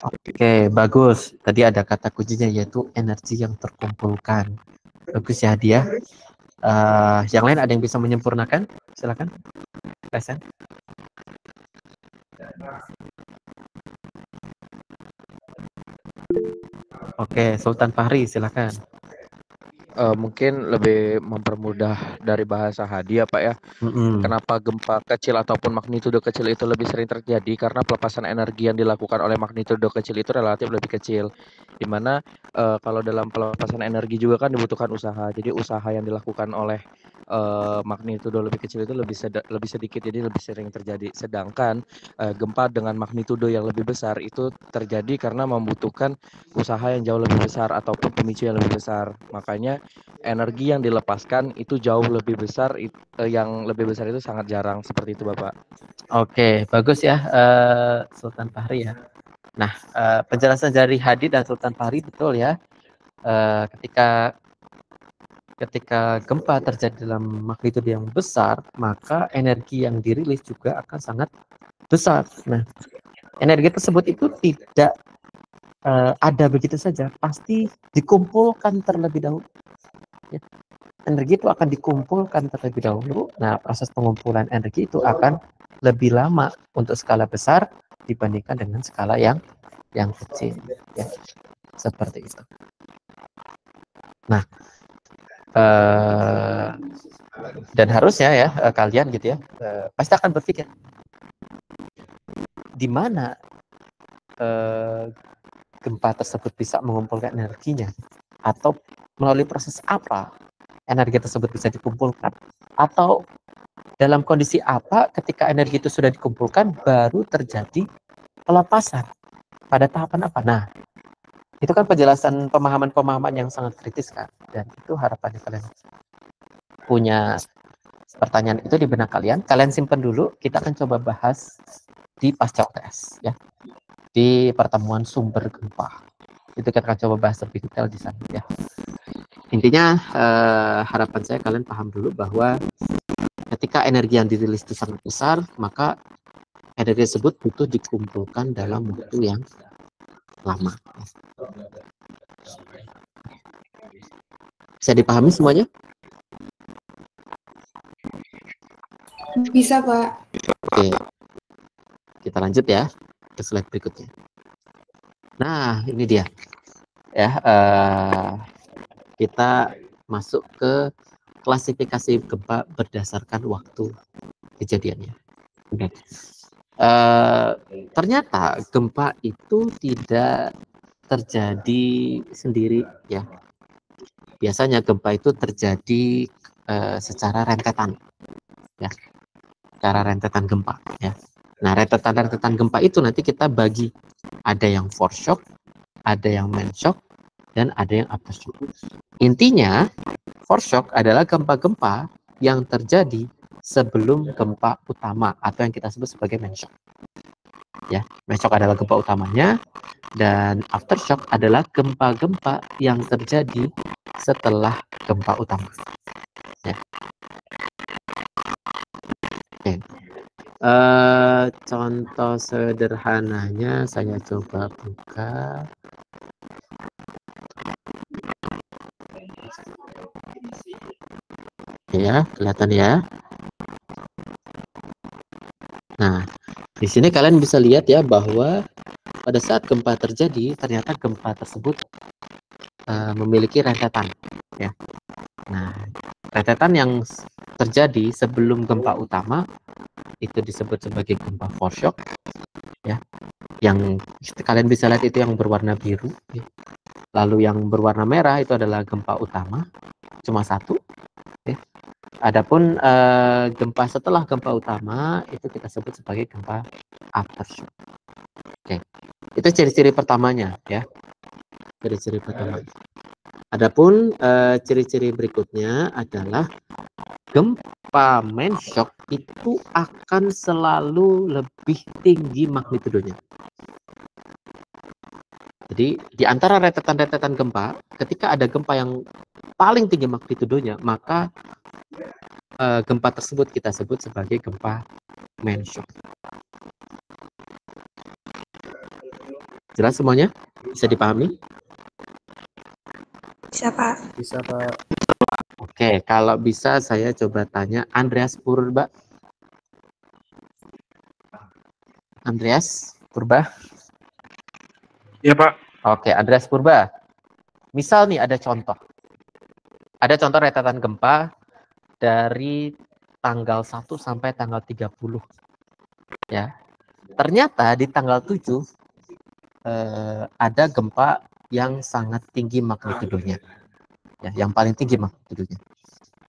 Oke, bagus. Tadi ada kata kuncinya yaitu energi yang terkumpulkan. Bagus ya dia. Yang lain ada yang bisa menyempurnakan? Silakan. Hasan. Oke, Sultan Fahri, silakan. Mungkin lebih mempermudah dari bahasa Hadi ya Pak ya. Kenapa gempa kecil ataupun magnitudo kecil itu lebih sering terjadi? Karena pelepasan energi yang dilakukan oleh magnitudo kecil itu relatif lebih kecil. Dimana kalau dalam pelepasan energi juga kan dibutuhkan usaha. Jadi usaha yang dilakukan oleh magnitudo lebih kecil itu lebih sedikit, jadi lebih sering terjadi. Sedangkan gempa dengan magnitudo yang lebih besar itu terjadi karena membutuhkan usaha yang jauh lebih besar ataupun pemicu yang lebih besar. Makanya energi yang dilepaskan itu jauh lebih besar, yang lebih besar itu sangat jarang, seperti itu Bapak. Oke, bagus ya Sultan Fahri ya. Nah, penjelasan dari Hadi dan Sultan Fahri betul ya. Ketika gempa terjadi dalam magnitudo yang besar, maka energi yang dirilis juga akan sangat besar. Nah, energi tersebut itu tidak ada begitu saja, pasti dikumpulkan terlebih dahulu. Ya. Energi itu akan dikumpulkan terlebih dahulu. Nah, proses pengumpulan energi itu akan lebih lama untuk skala besar dibandingkan dengan skala yang kecil. Ya. Seperti itu. Nah, dan harusnya ya kalian gitu ya pasti akan berpikir di mana gempa tersebut bisa mengumpulkan energinya, atau melalui proses apa energi tersebut bisa dikumpulkan, atau dalam kondisi apa ketika energi itu sudah dikumpulkan baru terjadi pelepasan, pada tahapan apa. Nah, itu kan penjelasan pemahaman-pemahaman yang sangat kritis kan, dan itu harapannya kalian punya pertanyaan itu di benak kalian simpan dulu. Kita akan coba bahas di pasca UTS ya, di pertemuan sumber gempa. Itu kita akan coba bahas lebih detail di sana ya. Intinya harapan saya kalian paham dulu bahwa ketika energi yang dirilis itu sangat besar, maka energi tersebut butuh dikumpulkan dalam waktu yang lama. Bisa dipahami semuanya? Bisa, Pak. Oke. Kita lanjut ya ke slide berikutnya. Nah, ini dia. Ya, kita masuk ke klasifikasi gempa berdasarkan waktu kejadiannya. Oke. Ternyata gempa itu tidak terjadi sendiri ya. Biasanya gempa itu terjadi secara rentetan ya. Secara rentetan gempa ya. Nah, rentetan gempa itu nanti kita bagi, ada yang foreshock, ada yang mainshock, dan ada yang aftershock. Intinya, foreshock adalah gempa-gempa yang terjadi sebelum gempa utama atau yang kita sebut sebagai mainshock. Ya, mainshock adalah gempa utamanya, dan aftershock adalah gempa-gempa yang terjadi setelah gempa utama. Ya. Oke. Contoh sederhananya saya coba buka. Ya, kelihatan ya. Nah, di sini kalian bisa lihat ya bahwa pada saat gempa terjadi, ternyata gempa tersebut memiliki rentetan ya. Nah, rentetan yang terjadi sebelum gempa utama itu disebut sebagai gempa foreshock ya. Yang kalian bisa lihat itu yang berwarna biru ya. Lalu yang berwarna merah itu adalah gempa utama, cuma satu ya. Adapun gempa setelah gempa utama itu kita sebut sebagai gempa aftershock. Oke. Itu ciri-ciri pertamanya ya. Ciri-ciri pertama. Adapun ciri-ciri berikutnya adalah gempa mainshock itu akan selalu lebih tinggi magnitudonya. Jadi di antara rentetan-rentetan gempa, ketika ada gempa yang paling tinggi magnitudonya, maka gempa tersebut kita sebut sebagai gempa mainshock. Jelas semuanya? Bisa dipahami? Bisa, Pak. Bisa, Pak. Oke, kalau bisa saya coba tanya Andreas Purba. Andreas Purba. Iya, Pak. Oke, Andreas Purba. Misal nih ada contoh. Ada contoh rentetan gempa dari tanggal 1 sampai tanggal 30. Ya. Ternyata di tanggal 7 ada gempa yang sangat tinggi magnitudonya. Ya, yang paling tinggi magnitudonya.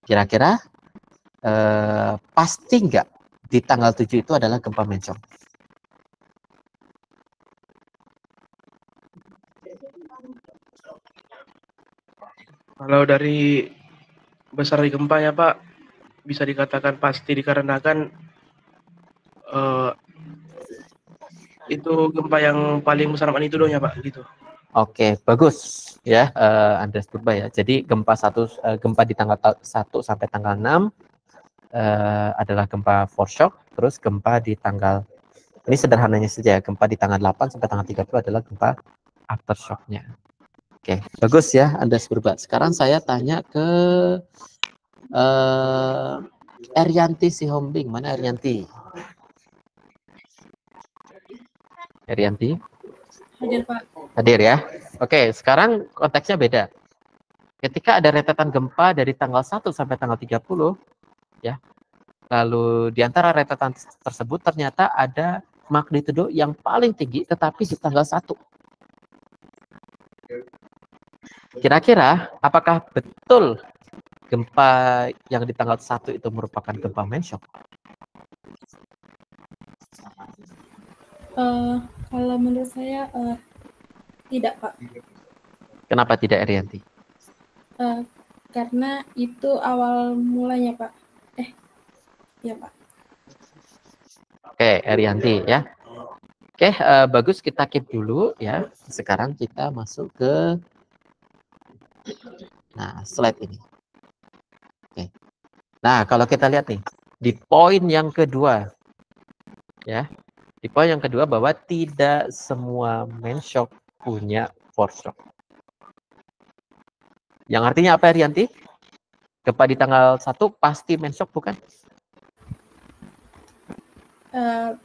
Kira-kira pasti nggak di tanggal 7 itu adalah gempa mencong? Kalau dari besar gempa ya Pak, bisa dikatakan pasti dikarenakan itu gempa yang paling besar magnitudonya Pak, gitu. Oke, bagus ya, Andreas Purba ya. Jadi gempa di tanggal 1 sampai tanggal 6 adalah gempa foreshock, terus gempa di tanggal, ini sederhananya saja, gempa di tanggal 8 sampai tanggal 30 adalah gempa aftershocknya. Oke, bagus ya Andreas Purba. Sekarang saya tanya ke Erianti Sihombing. Mana Erianti? Erianti? Hadir Pak. Hadir ya. Oke, sekarang konteksnya beda. Ketika ada rentetan gempa dari tanggal 1 sampai tanggal 30, ya. Lalu di antara rentetan tersebut ternyata ada magnitudo yang paling tinggi tetapi di tanggal 1. Kira-kira apakah betul gempa yang di tanggal 1 itu merupakan gempa mencong? Kalau menurut saya tidak Pak. Kenapa tidak, Erianti? Karena itu awal mulanya Pak. Ya Pak. Oke, Erianti ya. Oke, bagus, kita keep dulu ya. Sekarang kita masuk ke slide ini. Oke. Nah, kalau kita lihat nih di poin yang kedua ya. Di poin yang kedua bahwa tidak semua mencong punya foreshock. Yang artinya apa, Rianti? Gempa di tanggal 1 pasti mencong bukan?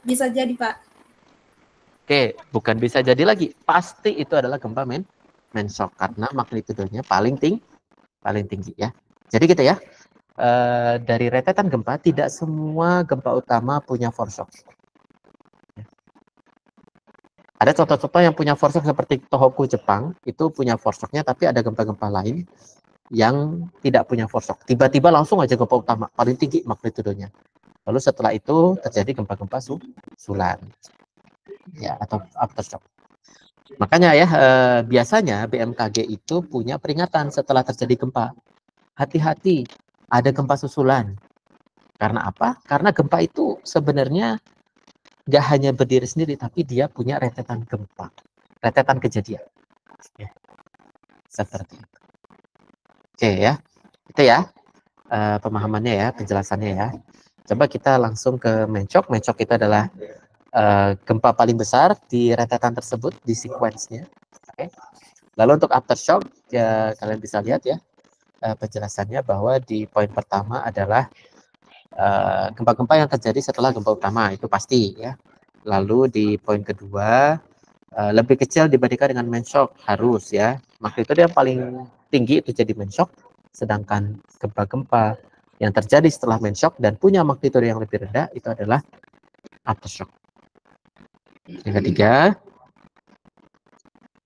Bisa jadi Pak. Oke, bukan bisa jadi lagi. Pasti itu adalah gempa mencong karena magnitudonya paling tinggi ya. Jadi gitu ya. Dari rentetan gempa tidak semua gempa utama punya foreshock. Ada contoh-contoh yang punya foreshock seperti Tohoku Jepang, itu punya foreshocknya, tapi ada gempa-gempa lain yang tidak punya foreshock. Tiba-tiba langsung aja gempa utama, paling tinggi magnitudonya. Lalu setelah itu terjadi gempa-gempa susulan, ya, atau aftershock. Makanya ya, biasanya BMKG itu punya peringatan setelah terjadi gempa. Hati-hati, ada gempa susulan. Karena apa? Karena gempa itu sebenarnya nggak hanya berdiri sendiri, tapi dia punya rentetan gempa, rentetan kejadian. Ya. Seperti itu. Oke ya, itu ya pemahamannya ya, penjelasannya ya. Coba kita langsung ke mencong. Mencong itu adalah gempa paling besar di rentetan tersebut, di sequence-nya. Oke. Lalu untuk aftershock, ya kalian bisa lihat ya penjelasannya bahwa di poin pertama adalah gempa-gempa yang terjadi setelah gempa utama, itu pasti ya. Lalu di poin kedua lebih kecil dibandingkan dengan mencong, harus ya. Magnitudo yang paling tinggi itu jadi mencong, sedangkan gempa-gempa yang terjadi setelah mencong dan punya magnitudo yang lebih rendah itu adalah aftershock. Yang ketiga,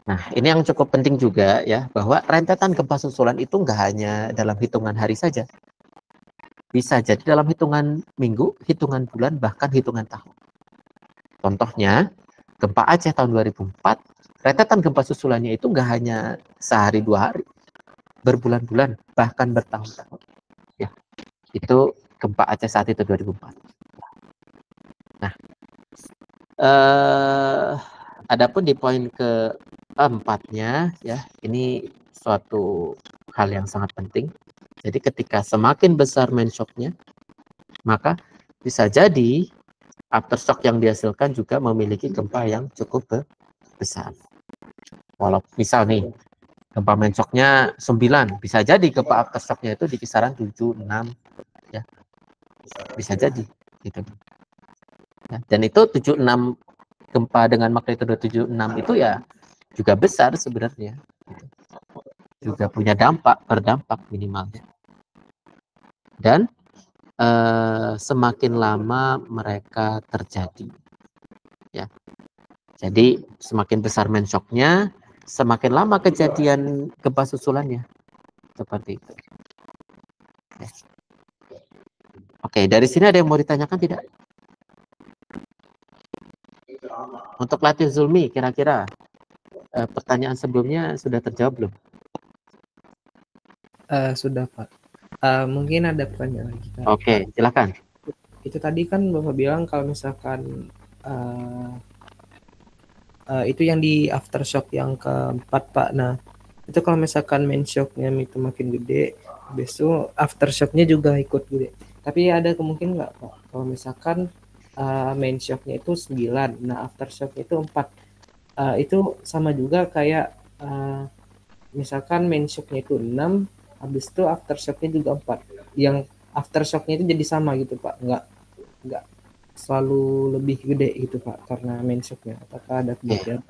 nah ini yang cukup penting juga ya, bahwa rentetan gempa susulan itu nggak hanya dalam hitungan hari saja. Bisa jadi dalam hitungan minggu, hitungan bulan, bahkan hitungan tahun. Contohnya, gempa Aceh tahun 2004, rentetan gempa susulannya itu nggak hanya sehari 2 hari, berbulan-bulan, bahkan bertahun-tahun. Ya, itu gempa Aceh saat itu 2004. Nah, adapun di poin keempatnya, ya, ini suatu hal yang sangat penting. Jadi ketika semakin besar mencongnya, maka bisa jadi aftershock yang dihasilkan juga memiliki gempa yang cukup besar. Walau misal nih, gempa mencongnya 9, bisa jadi gempa aftershocknya itu di kisaran 7, 6, ya, bisa jadi gitu. Ya, dan itu 7, 6 gempa dengan magnitudo 7, 6 itu ya juga besar sebenarnya, gitu. Juga punya berdampak minimalnya. Dan semakin lama mereka terjadi, ya. Jadi semakin besar main shock-nya, semakin lama kejadian gempa susulannya, seperti itu. Ya. Oke, dari sini ada yang mau ditanyakan tidak? Untuk Latif Zulmi, kira-kira pertanyaan sebelumnya sudah terjawab belum? Sudah Pak. Mungkin ada pertanyaan lagi. Oke, silakan. Itu tadi kan Bapak bilang kalau misalkan itu yang di aftershock yang keempat Pak. Nah, itu kalau misalkan main shocknya itu makin gede, besok aftershocknya juga ikut gede. Tapi ada kemungkinan nggak Pak, kalau misalkan main shocknya itu 9, nah aftershocknya itu 4, itu sama juga kayak misalkan main shocknya itu 6, habis itu aftershocknya juga 4. Yang aftershocknya itu jadi sama gitu Pak, nggak selalu lebih gede gitu Pak karena main shocknya. Apakah ada kemungkinan?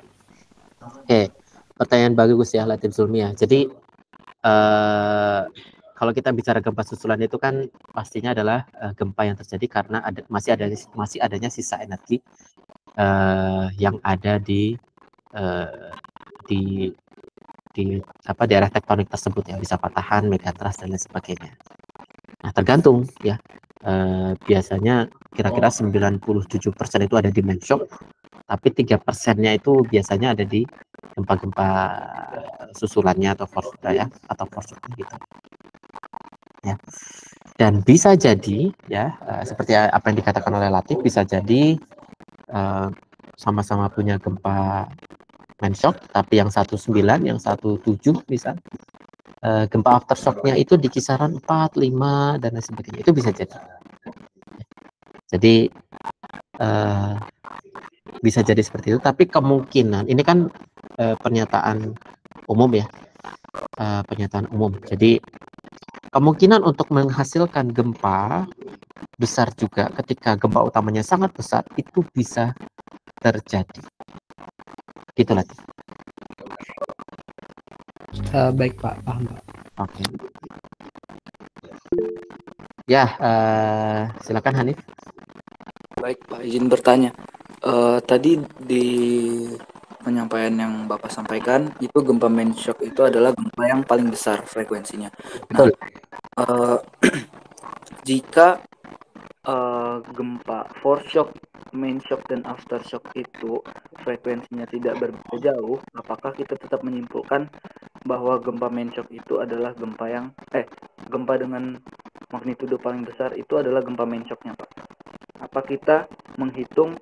Oke, pertanyaan bagus ya Latif Zulmi ya. Jadi kalau kita bicara gempa susulan itu kan pastinya adalah gempa yang terjadi karena masih adanya sisa energi yang ada di daerah tektonik tersebut ya, bisa patahan, megatrust dan lain sebagainya. Nah, tergantung ya. Biasanya kira-kira 97% itu ada di main shock, tapi 3%-nya itu biasanya ada di gempa-gempa susulannya atau force gitu. Ya. Dan bisa jadi ya seperti apa yang dikatakan oleh Latif, bisa jadi sama-sama punya gempa main shock, tapi yang 19, yang 17 misal gempa aftershocknya itu di kisaran 4, 5 dan lain sebagainya. Itu bisa jadi. Jadi bisa jadi seperti itu, tapi kemungkinan ini kan pernyataan umum ya, pernyataan umum. Jadi kemungkinan untuk menghasilkan gempa besar juga ketika gempa utamanya sangat besar itu bisa terjadi. Gitu lah. Baik Pak, paham Pak. Oke. Ya, silakan Hanif. Baik Pak, izin bertanya. Tadi di penyampaian yang Bapak sampaikan itu gempa main shock itu adalah gempa yang paling besar frekuensinya. Nah, jika gempa foreshock, main shock dan aftershock itu frekuensinya tidak berbeda jauh, apakah kita tetap menyimpulkan bahwa gempa main shock itu adalah gempa dengan magnitudo paling besar itu adalah gempa main shocknya Pak? Apa kita menghitung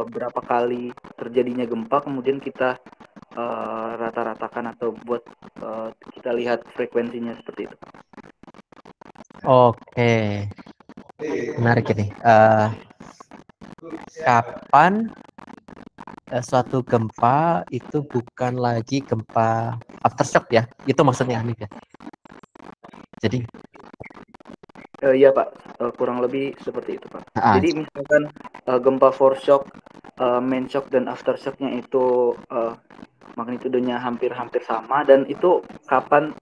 berapa kali terjadinya gempa, kemudian kita rata-ratakan atau buat kita lihat frekuensinya seperti itu? Oke, menarik ini. Kapan suatu gempa itu bukan lagi gempa aftershock ya? Itu maksudnya Hanif ya? Jadi iya Pak, kurang lebih seperti itu Pak. Jadi misalkan gempa foreshock, main shock dan aftershocknya itu magnitudonya hampir sama, dan itu kapan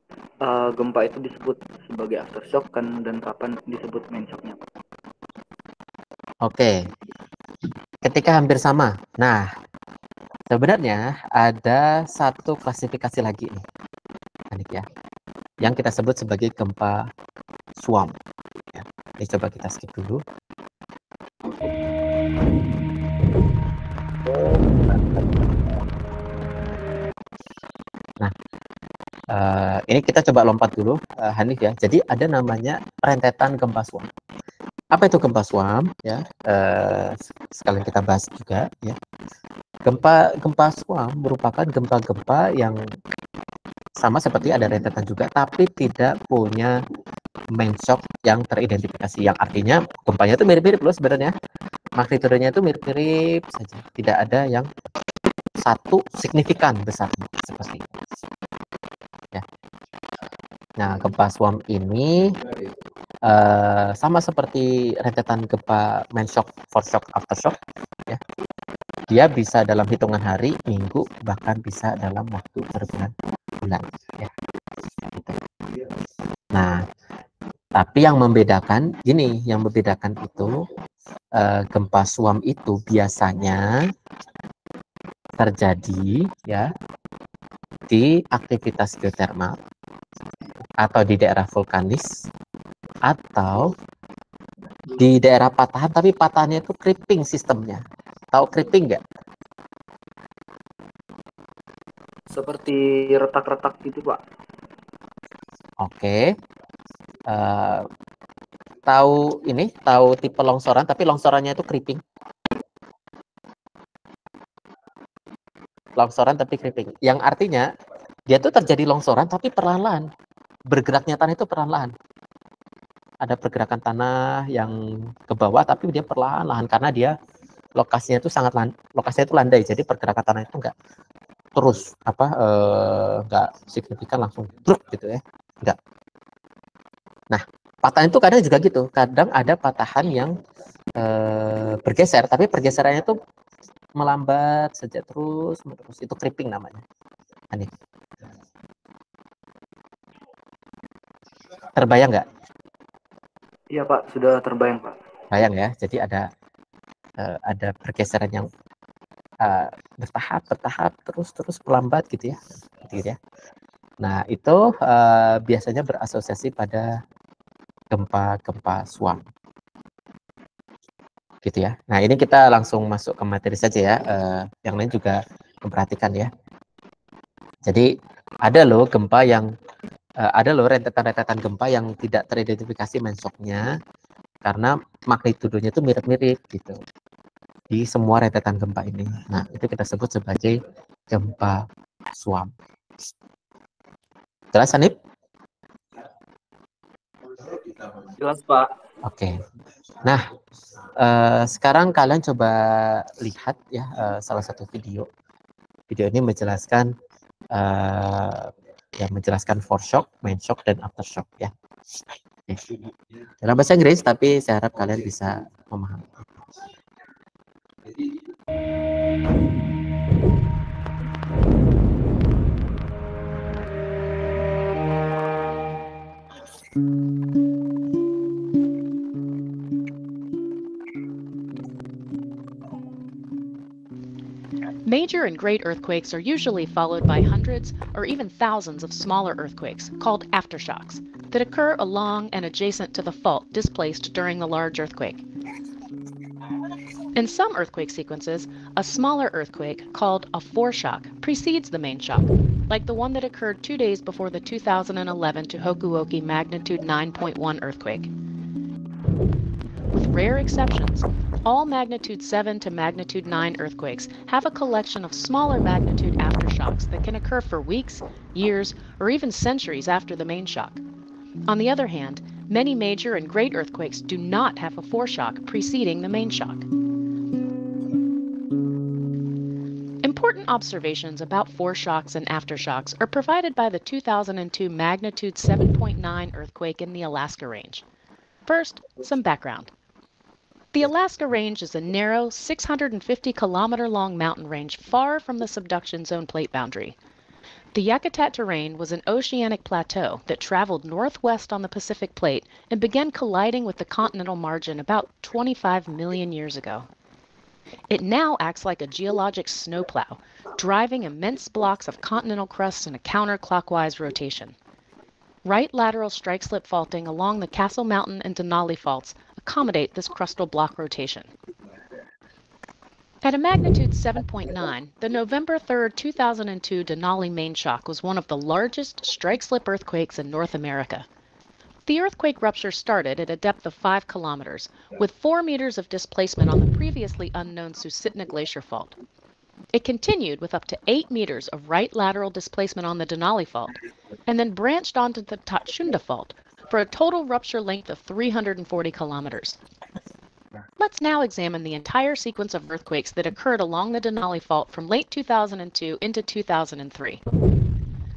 gempa itu disebut sebagai aftershock dan kapan disebut main shocknya Pak? Oke, ketika hampir sama. Nah, sebenarnya ada satu klasifikasi lagi nih, Hanif ya, yang kita sebut sebagai gempa swarm. Ya, ini coba kita skip dulu. Nah, ini kita coba lompat dulu, Hanif ya. Jadi ada namanya rentetan gempa swarm. Apa itu gempa swarm? Ya, sekalian kita bahas juga ya. Gempa swarm merupakan gempa-gempa yang sama seperti ada rentetan juga, tapi tidak punya main shock yang teridentifikasi. Yang artinya gempanya itu mirip-mirip loh sebenarnya. Magnitudonya itu mirip-mirip saja. Tidak ada yang satu signifikan besarnya seperti itu. Ya. Nah, gempa swarm ini sama seperti rentetan gempa main shock, foreshock, aftershock ya. dia bisa dalam hitungan hari, minggu, bahkan bisa dalam waktu berbulan-bulan. Ya. Nah, tapi yang membedakan gini, yang membedakan itu gempa suam itu biasanya terjadi ya di aktivitas geotermal atau di daerah vulkanis atau di daerah patahan, tapi patahannya itu creeping sistemnya. Tahu creeping nggak? Seperti retak-retak gitu, Pak. Oke. Tahu tipe longsoran, tapi longsorannya itu creeping. Longsoran tapi creeping. Yang artinya dia tuh terjadi longsoran tapi perlahan-lahan. Bergeraknya tanah itu perlahan-lahan. Ada pergerakan tanah yang ke bawah tapi dia perlahan-lahan karena dia lokasinya itu lokasinya itu landai. Jadi pergerakan tanah itu enggak terus enggak signifikan langsung bruk gitu ya. Enggak. Nah, patahan itu kadang juga gitu. Kadang ada patahan yang bergeser, tapi pergeserannya itu melambat saja terus. Itu creeping namanya. Ini. Terbayang nggak? Iya Pak, sudah terbayang Pak. Bayang ya. Jadi ada pergeseran yang bertahap terus melambat gitu ya. Nah, itu biasanya berasosiasi pada gempa suam. Gitu ya. Nah, ini kita langsung masuk ke materi saja ya. Yang lain juga memperhatikan ya. Jadi ada loh rentetan-rentetan gempa yang tidak teridentifikasi main shock-nya karena magnitudenya itu mirip-mirip gitu di semua rentetan gempa ini. Nah, itu kita sebut sebagai gempa suam. Jelas, Hanif? Jelas, Pak. Oke. Nah, sekarang kalian coba lihat ya salah satu video. Video ini menjelaskan menjelaskan foreshock, main shock, dan aftershock ya. Dalam bahasa Inggris, tapi saya harap kalian bisa memahami. Major and great earthquakes are usually followed by hundreds or even thousands of smaller earthquakes, called aftershocks, that occur along and adjacent to the fault displaced during the large earthquake. In some earthquake sequences, a smaller earthquake, called a foreshock, precedes the main shock, like the one that occurred 2 days before the 2011 Tohoku-oki magnitude 9.1 earthquake. With rare exceptions, all magnitude 7 to magnitude 9 earthquakes have a collection of smaller magnitude aftershocks that can occur for weeks, years, or even centuries after the main shock. On the other hand, many major and great earthquakes do not have a foreshock preceding the main shock. Important observations about foreshocks and aftershocks are provided by the 2002 magnitude 7.9 earthquake in the Alaska Range. First, some background. The Alaska Range is a narrow, 650-kilometer-long mountain range far from the subduction zone plate boundary. The Yakutat terrain was an oceanic plateau that traveled northwest on the Pacific Plate and began colliding with the continental margin about 25 million years ago. It now acts like a geologic snowplow, driving immense blocks of continental crust in a counterclockwise rotation. Right lateral strike-slip faulting along the Castle Mountain and Denali faults accommodate this crustal block rotation. At a magnitude 7.9, the November 3, 2002 Denali main shock was one of the largest strike-slip earthquakes in North America. The earthquake rupture started at a depth of 5 kilometers, with 4 meters of displacement on the previously unknown Susitna Glacier Fault. It continued with up to 8 meters of right lateral displacement on the Denali Fault, and then branched onto the Tachunda Fault for a total rupture length of 340 kilometers. Let's now examine the entire sequence of earthquakes that occurred along the Denali Fault from late 2002 into 2003.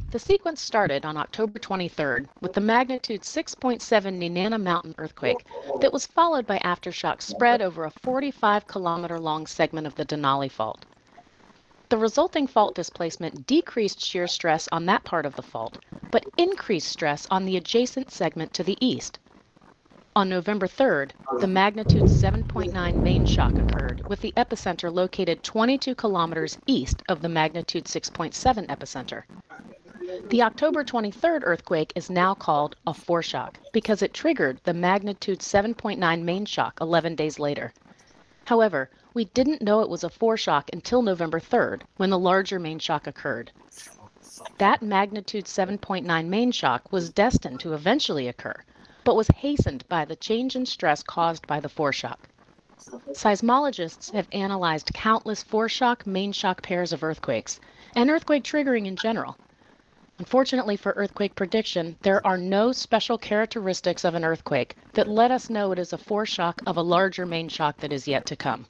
The sequence started on October 23rd with the magnitude 6.7 Nenana Mountain earthquake that was followed by aftershocks spread over a 45-kilometer-long segment of the Denali Fault. The resulting fault displacement decreased shear stress on that part of the fault, but increased stress on the adjacent segment to the east. On November 3rd, the magnitude 7.9 main shock occurred, with the epicenter located 22 kilometers east of the magnitude 6.7 epicenter. The October 23rd earthquake is now called a foreshock because it triggered the magnitude 7.9 main shock 11 days later. However, we didn't know it was a foreshock until November 3rd, when the larger main shock occurred. That magnitude 7.9 main shock was destined to eventually occur, but was hastened by the change in stress caused by the foreshock. Seismologists have analyzed countless foreshock main shock pairs of earthquakes, and earthquake triggering in general. Unfortunately for earthquake prediction, there are no special characteristics of an earthquake that let us know it is a foreshock of a larger main shock that is yet to come.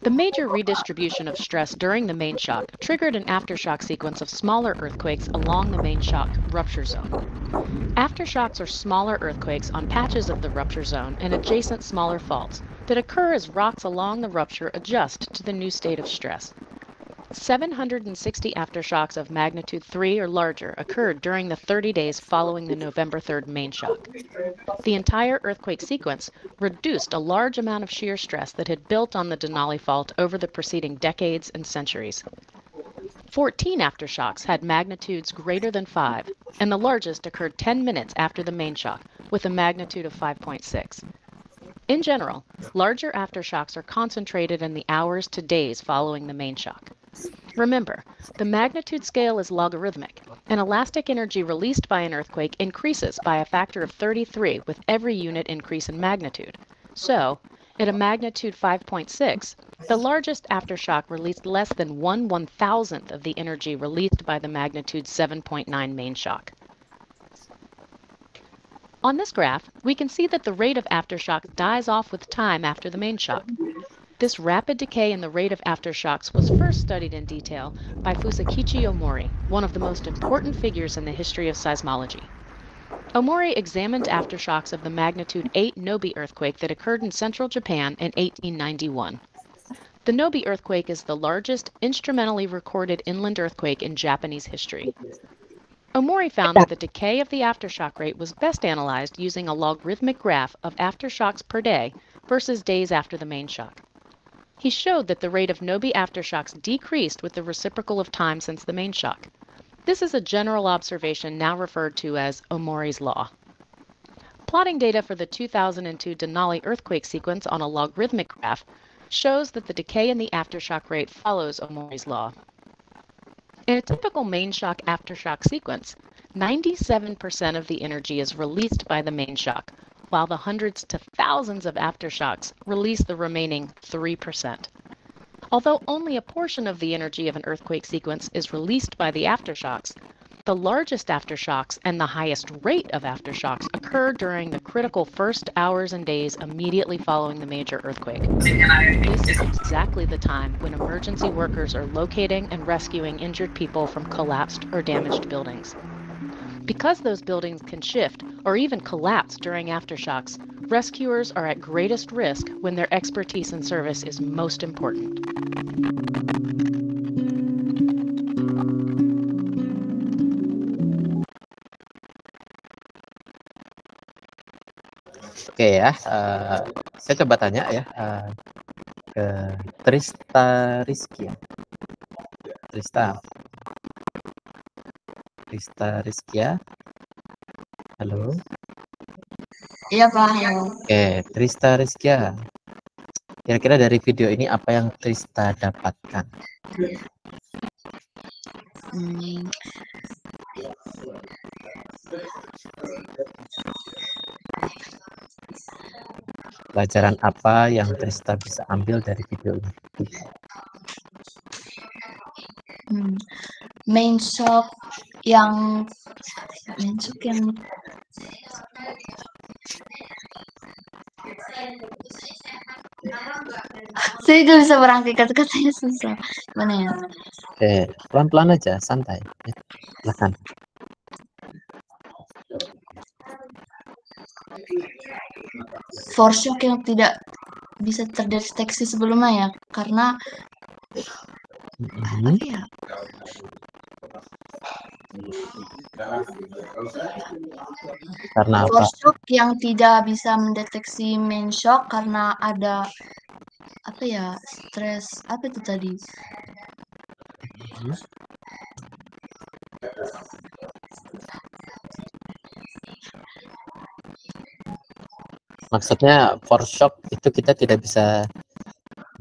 The major redistribution of stress during the main shock triggered an aftershock sequence of smaller earthquakes along the main shock rupture zone. Aftershocks are smaller earthquakes on patches of the rupture zone and adjacent smaller faults that occur as rocks along the rupture adjust to the new state of stress. 760 aftershocks of magnitude 3 or larger occurred during the 30 days following the November 3rd main shock. The entire earthquake sequence reduced a large amount of shear stress that had built on the Denali Fault over the preceding decades and centuries. 14 aftershocks had magnitudes greater than 5, and the largest occurred 10 minutes after the main shock, with a magnitude of 5.6. In general, larger aftershocks are concentrated in the hours to days following the main shock. Remember, the magnitude scale is logarithmic, and elastic energy released by an earthquake increases by a factor of 33 with every unit increase in magnitude. So, at a magnitude 5.6, the largest aftershock released less than 1/1000th of the energy released by the magnitude 7.9 main shock. On this graph, we can see that the rate of aftershock dies off with time after the main shock. This rapid decay in the rate of aftershocks was first studied in detail by Fusakichi Omori, one of the most important figures in the history of seismology. Omori examined aftershocks of the magnitude 8 Nobi earthquake that occurred in central Japan in 1891. The Nobi earthquake is the largest instrumentally recorded inland earthquake in Japanese history. Omori found that the decay of the aftershock rate was best analyzed using a logarithmic graph of aftershocks per day versus days after the main shock. He showed that the rate of Nobi aftershocks decreased with the reciprocal of time since the main shock. This is a general observation now referred to as Omori's law. Plotting data for the 2002 Denali earthquake sequence on a logarithmic graph shows that the decay in the aftershock rate follows Omori's law. In a typical main shock aftershock sequence, 97% of the energy is released by the main shock, while the hundreds to thousands of aftershocks release the remaining 3%. Although only a portion of the energy of an earthquake sequence is released by the aftershocks, the largest aftershocks and the highest rate of aftershocks occur during the critical first hours and days immediately following the major earthquake. This is exactly the time when emergency workers are locating and rescuing injured people from collapsed or damaged buildings. Because those buildings can shift or even collapse during aftershocks, rescuers are at greatest risk when their expertise and service is most important. Oke ya, saya coba tanya ya ke Trista Rizkia. Trista Rizkia. Halo. Iya Pak. Halo. Oke, Trista Rizkia. Kira-kira dari video ini apa yang Trista dapatkan? Pelajaran apa yang Trista bisa ambil dari video ini? Main shock yang saya gak bisa merangkai kata-katanya, susah. Mana ya? Oke, pelan-pelan aja, santai. Ya, silakan. Force shock yang tidak bisa terdeteksi sebelumnya ya, karena apa ya? Karena apa? Force shock yang tidak bisa mendeteksi main shock karena ada apa ya, stres apa itu tadi? Maksudnya force shock itu kita tidak bisa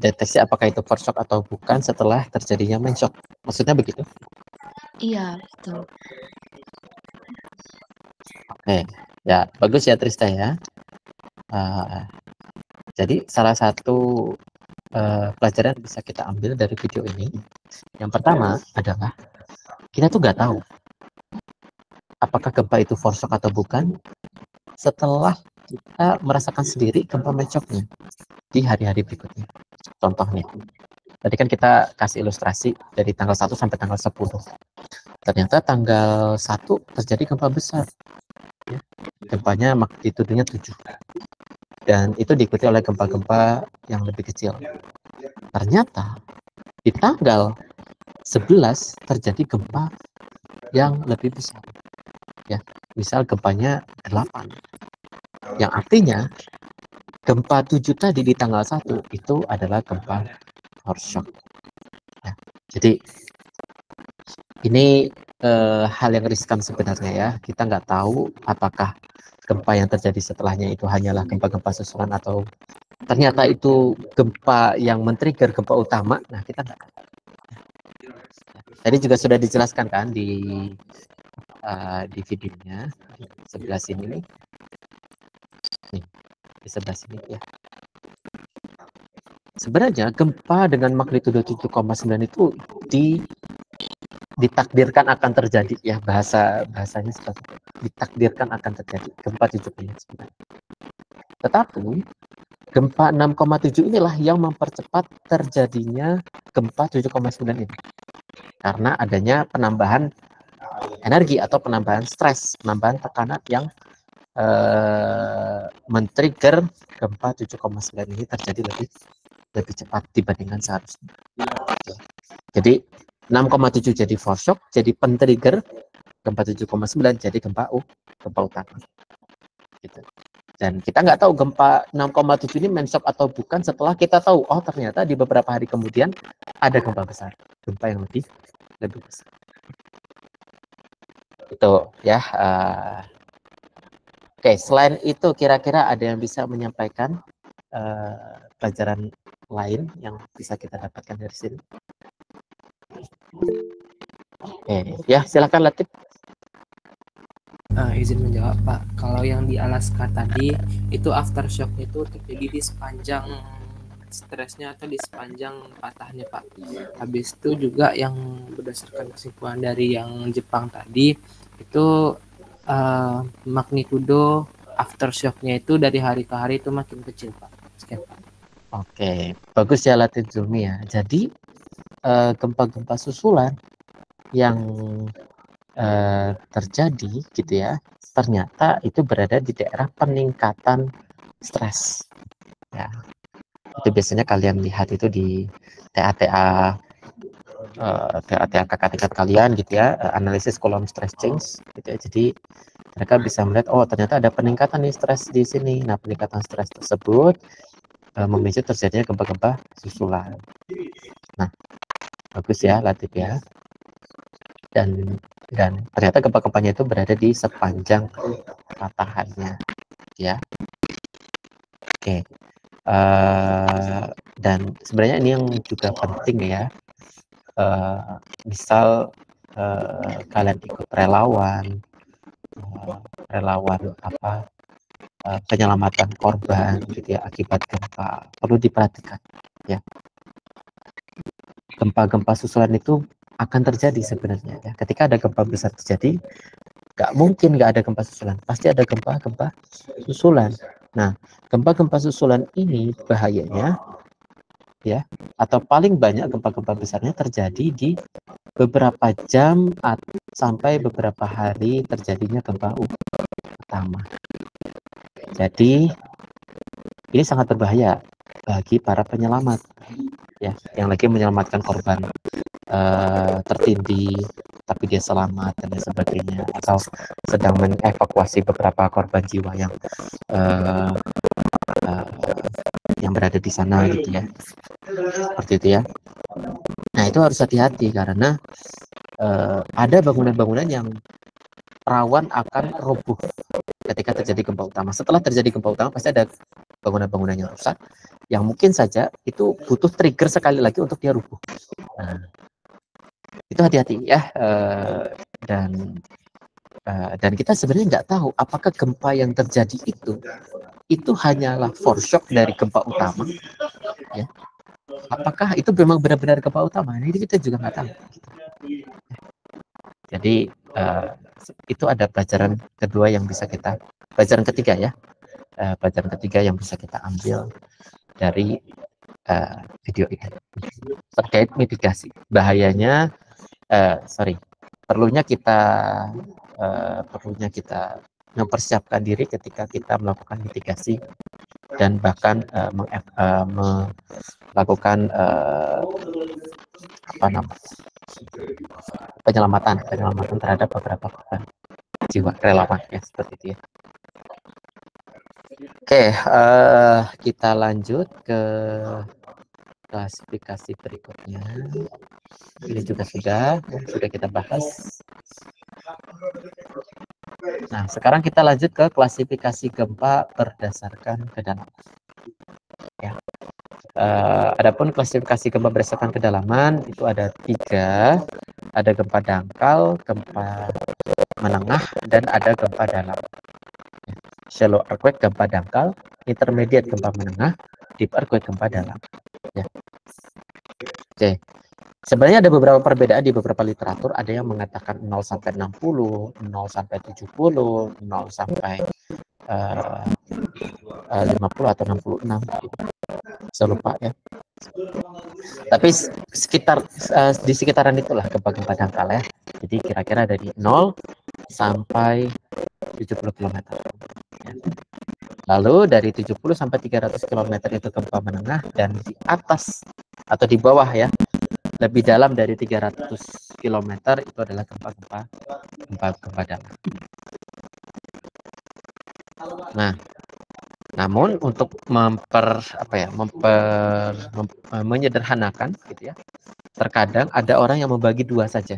deteksi apakah itu force shock atau bukan setelah terjadinya main shock. Maksudnya begitu? Iya, betul. Oke, ya bagus ya Trista ya. Jadi salah satu pelajaran yang bisa kita ambil dari video ini, yang pertama adalah kita tuh nggak tahu apakah gempa itu force shock atau bukan setelah kita merasakan sendiri gempa main shocknya di hari-hari berikutnya. Contohnya, tadi kan kita kasih ilustrasi dari tanggal 1 sampai tanggal 10. Ternyata tanggal 1 terjadi gempa besar. Ya. Gempanya magnitudenya 7. Dan itu diikuti oleh gempa-gempa yang lebih kecil. Ternyata di tanggal 11 terjadi gempa yang lebih besar. Ya, misal gempanya 8. Yang artinya gempa 7 tadi di tanggal 1 itu adalah gempa force shock. Ya, jadi ini hal yang riskan sebenarnya ya. Kita nggak tahu apakah gempa yang terjadi setelahnya itu hanyalah gempa-gempa susulan atau ternyata itu gempa yang men-trigger gempa utama. Nah, kita nggak tahu. Tadi juga sudah dijelaskan kan di videonya sebelah sini nih. Nih, di sebelah sini ya. Sebenarnya gempa dengan magnitudo 7,9 itu ditakdirkan akan terjadi ya, bahasanya seperti itu. Ditakdirkan akan terjadi gempa 7,9. Tetapi gempa 6,7 inilah yang mempercepat terjadinya gempa 7,9 ini. Karena adanya penambahan energi atau penambahan stres, penambahan tekanan yang men-trigger gempa 7,9 ini terjadi lebih cepat dibandingkan seharusnya. Jadi 6,7 jadi force shock, jadi pen-trigger gempa 7,9 jadi gempa utama. Gitu. Dan kita nggak tahu gempa 6,7 ini main shock atau bukan setelah kita tahu, oh ternyata di beberapa hari kemudian ada gempa besar, gempa yang lebih besar. Itu ya. Oke, selain itu kira-kira ada yang bisa menyampaikan pelajaran lain yang bisa kita dapatkan dari sini? Oke, ya silakan Latif. Izin menjawab Pak, kalau yang di Alaska tadi itu aftershock itu terjadi di sepanjang stresnya atau di sepanjang patahnya Pak. Habis itu juga yang berdasarkan kesimpulan dari yang Jepang tadi itu magnitudo aftershocknya itu dari hari ke hari itu makin kecil Pak. Sekian Pak. Oke, bagus ya Latif Zulmi ya. Jadi gempa-gempa susulan yang terjadi gitu ya, ternyata itu berada di daerah peningkatan stres ya. Itu biasanya kalian lihat itu di TA kakak tingkat kalian gitu ya, analisis kolom stress change gitu ya. Jadi mereka bisa melihat, oh ternyata ada peningkatan nih stres di sini. Nah, peningkatan stres tersebut memicu terjadinya gempa-gempa susulan. Nah, bagus ya Latif ya. Dan ternyata gempa-gempanya itu berada di sepanjang patahannya ya. Oke. Dan sebenarnya ini yang juga penting ya. Misal kalian ikut relawan penyelamatan korban gitu ya akibat gempa, perlu diperhatikan ya. Gempa-gempa susulan itu akan terjadi sebenarnya ya. Ketika ada gempa besar terjadi, nggak mungkin nggak ada gempa susulan, pasti ada gempa susulan. Nah, gempa-gempa susulan ini bahayanya ya, atau paling banyak gempa-gempa besarnya terjadi di beberapa jam sampai beberapa hari terjadinya gempa utama. Jadi ini sangat berbahaya bagi para penyelamat, ya, yang lagi menyelamatkan korban tertindih tapi dia selamat dan lain sebagainya, atau sedang mengevakuasi beberapa korban jiwa yang berada di sana gitu ya, seperti itu ya. Nah itu harus hati-hati karena ada bangunan-bangunan yang rawan akan roboh ketika terjadi gempa utama. Setelah terjadi gempa utama pasti ada bangunan-bangunan yang rusak yang mungkin saja itu butuh trigger sekali lagi untuk dia rubuh. Nah, itu hati-hati ya, dan kita sebenarnya nggak tahu apakah gempa yang terjadi itu hanyalah foreshock dari gempa utama, ya. Apakah itu memang benar-benar gempa utama? Ini kita juga nggak tahu. Jadi itu ada pelajaran kedua yang bisa kita, pelajaran ketiga ya, pelajaran ketiga yang bisa kita ambil dari video ini terkait mitigasi bahayanya. Perlunya kita mempersiapkan diri ketika kita melakukan mitigasi dan bahkan melakukan penyelamatan terhadap beberapa korban jiwa relawan ya, seperti itu ya. Oke, kita lanjut ke klasifikasi berikutnya. Ini juga sudah kita bahas. Nah, sekarang kita lanjut ke klasifikasi gempa berdasarkan kedalaman. Ya. Adapun klasifikasi gempa berdasarkan kedalaman itu ada 3, ada gempa dangkal, gempa menengah, dan ada gempa dalam. Shallow earthquake gempa dangkal, intermediate gempa menengah, deep earthquake gempa dalam. Ya. Oke. Sebenarnya ada beberapa perbedaan di beberapa literatur, ada yang mengatakan 0 sampai 60, 0 sampai 70, 0 sampai 50 atau 66. Saya lupa ya. Tapi di sekitaran itulah gempa-gempa dangkal ya. Jadi kira-kira dari 0 sampai 70 km. Ya. Lalu dari 70 sampai 300 km itu gempa menengah, dan di atas atau di bawah ya, lebih dalam dari 300 km itu adalah gempa dalam. Nah, namun untuk menyederhanakan gitu ya, terkadang ada orang yang membagi 2 saja.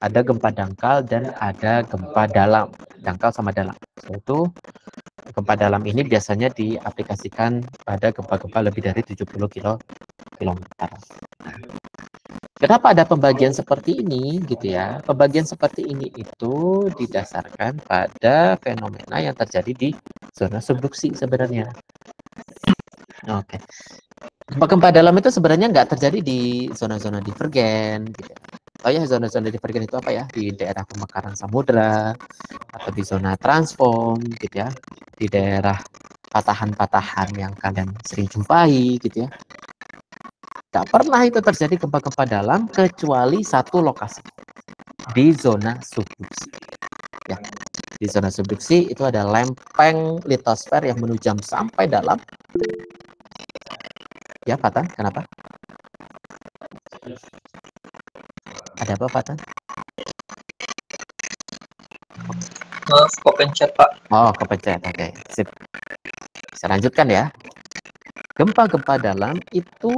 Ada gempa dangkal dan ada gempa dalam, dangkal sama dalam. Itu gempa dalam ini biasanya diaplikasikan pada gempa-gempa lebih dari 70 km. Nah, kenapa ada pembagian seperti ini gitu ya? Pembagian seperti ini itu didasarkan pada fenomena yang terjadi di zona subduksi sebenarnya. Oke. Gempa-gempa dalam itu sebenarnya nggak terjadi di zona-zona divergen gitu. Oh ya, zona-zona divergen itu apa ya? Di daerah pemekaran samudra atau di zona transform gitu ya. Di daerah patahan-patahan yang kalian sering jumpai gitu ya. Tidak pernah itu terjadi gempa-gempa dalam kecuali satu lokasi, di zona subduksi. Ya, di zona subduksi itu ada lempeng litosfer yang menujam sampai dalam. Ya, Fatan, kenapa? Ada apa, Fatan? Maaf, kepencet, Pak. Oh, kepencet. Oke, sip. Saya lanjutkan ya. Gempa-gempa dalam itu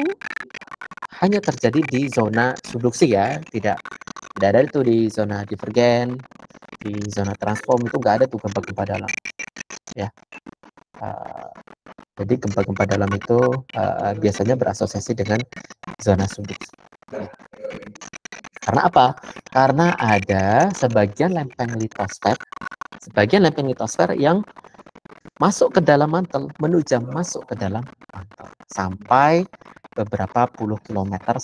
hanya terjadi di zona subduksi ya, tidak ada itu di zona divergen, di zona transform itu nggak ada tuh gempa-gempa dalam ya. Jadi gempa-gempa dalam itu biasanya berasosiasi dengan zona subduksi. Karena apa? Karena ada sebagian lempeng litosfer yang masuk ke dalam mantel, menujam masuk ke dalam mantel sampai beberapa puluh kilometer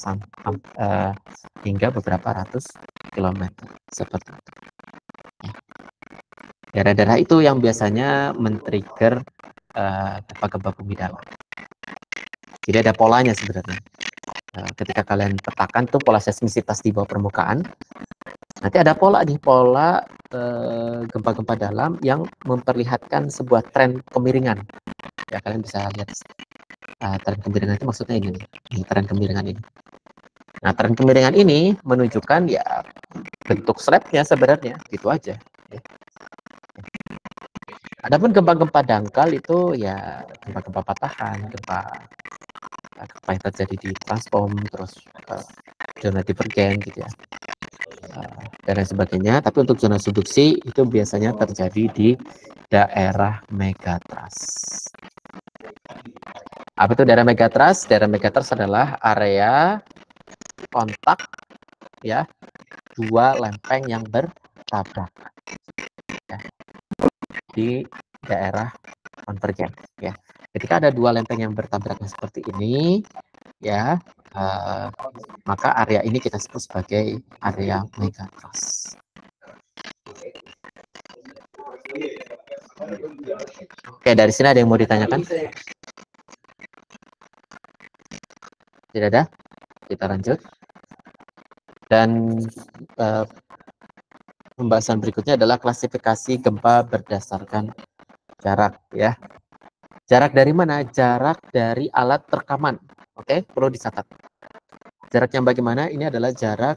hingga beberapa ratus kilometer seperti itu. Daerah-daerah itu yang biasanya men-trigger gempa-gempa bumi dalam. Jadi ada polanya sebenarnya. Ketika kalian petakan tuh pola seismisitas di bawah permukaan, nanti ada pola nih, pola gempa-gempa dalam yang memperlihatkan sebuah tren kemiringan. Ya, kalian bisa lihat tren kemiringan itu maksudnya ini nih, tren kemiringan ini. Nah, tren kemiringan ini menunjukkan ya bentuk slabnya sebenarnya, gitu aja. Ya. Adapun gempa-gempa dangkal itu ya gempa-gempa patahan, gempa yang terjadi di transform, terus zona divergen gitu ya, dan lain sebagainya. Tapi untuk zona subduksi itu biasanya terjadi di daerah megatrust. Apa itu daerah megatrust? Daerah megatrust adalah area kontak ya dua lempeng yang bertabrakan ya, di daerah konvergen ya. Ketika ada dua lempeng yang bertabrakan seperti ini ya, maka area ini kita sebut sebagai area megatrust. Oke, dari sini ada yang mau ditanyakan? Tidak ada? Kita lanjut. Dan pembahasan berikutnya adalah klasifikasi gempa berdasarkan jarak ya. Jarak dari mana? Jarak dari alat rekaman. Oke, perlu dicatat. Jaraknya bagaimana? Ini adalah jarak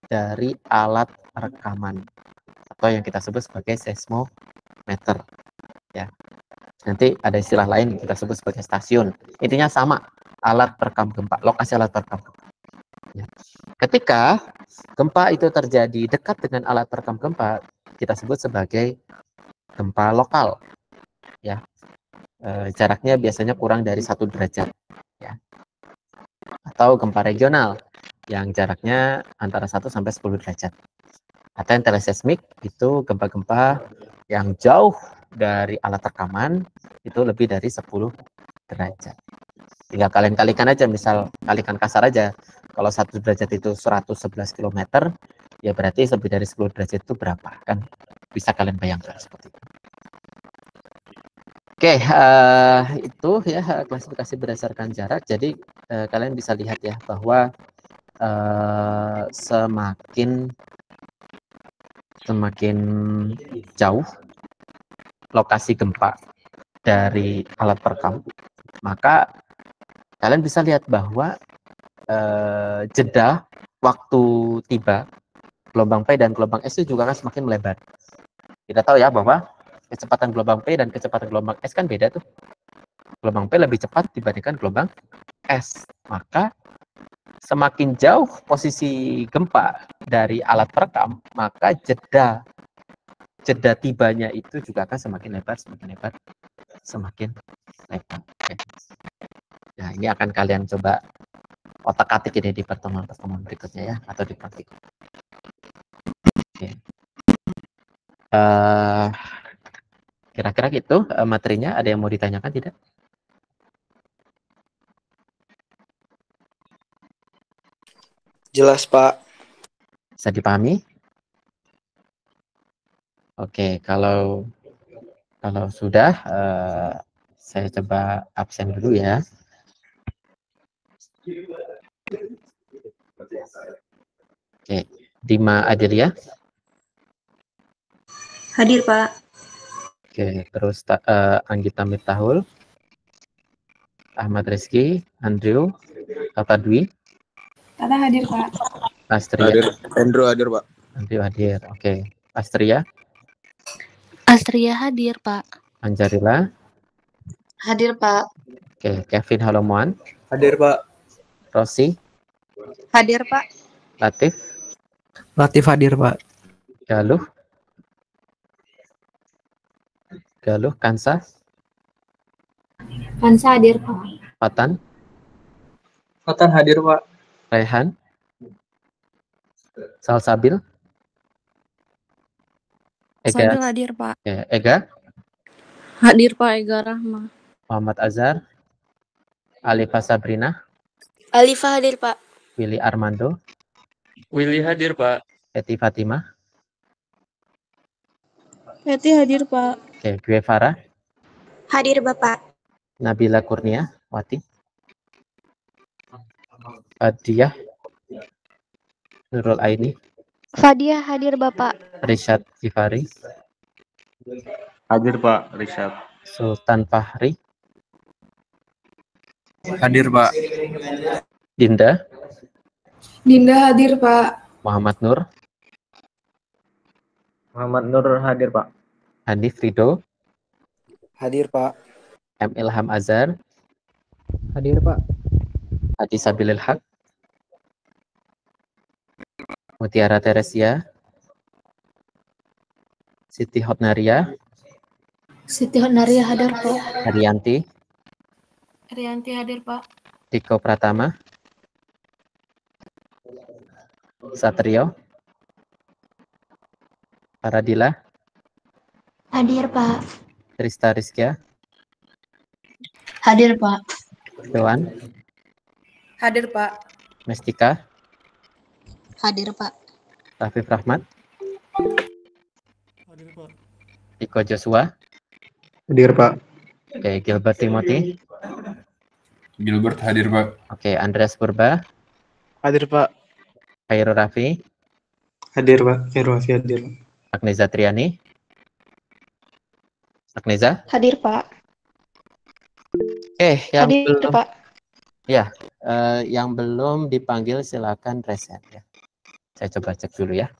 dari alat rekaman atau yang kita sebut sebagai seismometer ya. Nanti ada istilah lain kita sebut sebagai stasiun. Intinya sama, alat perekam gempa, lokasi alat perekam gempa. Ya. Ketika gempa itu terjadi dekat dengan alat perekam gempa, kita sebut sebagai gempa lokal. Ya, jaraknya biasanya kurang dari 1 derajat. Ya. Atau gempa regional yang jaraknya antara 1 sampai 10 derajat. Atau yang teleseismik itu gempa-gempa yang jauh dari alat rekaman itu lebih dari 10 derajat. Tinggal kalian kalikan aja, misal kalikan kasar aja. Kalau 1 derajat itu 111 km, ya berarti lebih dari 10 derajat itu berapa? Kan bisa kalian bayangkan seperti itu. Oke, itu ya klasifikasi berdasarkan jarak. Jadi kalian bisa lihat ya bahwa semakin jauh lokasi gempa dari alat perekam, maka kalian bisa lihat bahwa jeda waktu tiba gelombang P dan gelombang S itu juga akan semakin melebar. Kita tahu ya bahwa kecepatan gelombang P dan kecepatan gelombang S kan beda tuh. Gelombang P lebih cepat dibandingkan gelombang S. Maka semakin jauh posisi gempa dari alat perekam, maka jeda tibanya itu juga akan semakin lebar. Oke. Nah, ini akan kalian coba otak-atik ini di pertemuan-pertemuan berikutnya ya, atau di praktikum. Oke. Kira-kira gitu materinya. Ada yang mau ditanyakan tidak? Jelas, Pak. Bisa dipahami? Oke, kalau sudah, saya coba absen dulu ya. Oke, Dima Adelia. Hadir, Pak. Oke, terus Anggita Miftahul, Ahmad Rizky, Andrew, Tata Dwi. Tata hadir, Pak. Astria. Hadir. Andrew hadir, Pak. Andrew hadir. Oke. Astria. Astria hadir, Pak. Anjarila. Hadir, Pak. Oke, Kevin Halomuan. Hadir, Pak. Rosi. Hadir, Pak. Latif. Latif hadir, Pak. Galuh, Kansa. Kansa hadir, Pak. Fatan. Fatan hadir, Pak. Raihan. Salsabil. Ega. Sabil hadir, Pak. Ega. Hadir, Pak. Ega Rahma. Muhammad Azhar. Alifa Sabrina. Alifa hadir, Pak. Willy Armando. Willy hadir, Pak. Eti Fatimah. Eti hadir, Pak. Oke, Gue Farah. Hadir, Bapak. Nabila Kurnia Wati. Fadiah, Nurul Aini, Fadiah hadir Bapak. Rishad Gifari, Hadir Pak Rishad. Sultan Fahri, Hadir Pak. Dinda, Dinda hadir Pak. Muhammad Nur, Muhammad Nur hadir Pak. Hanif Rido, Hadir Pak. M. Ilham Azhar, Hadir Pak. Hadi Sabilil Haq, Mutiara Teresia, Siti Hotnaria, Siti Hotnaria hadir Pak. Arianti, Rianti hadir Pak. Diko Pratama, Satrio, Paradila, Hadir Pak. Trista Rizkia, Hadir Pak. Dewan, Hadir Pak. Mestika, Hadir Pak. Rafif Rahmat, Hadir Pak. Iko Joshua, Hadir Pak. Oke, Gilbert Timothy, Gilbert hadir Pak. Oke, Andreas Purba, Hadir Pak. Khairul Rafi, Hadir Pak. Khairul Rafi hadir. Agneza Triani, Agneza. Hadir Pak. Yang Hadir belum, Pak. ya, yang belum dipanggil silakan reset ya. Saya coba cek dulu ya.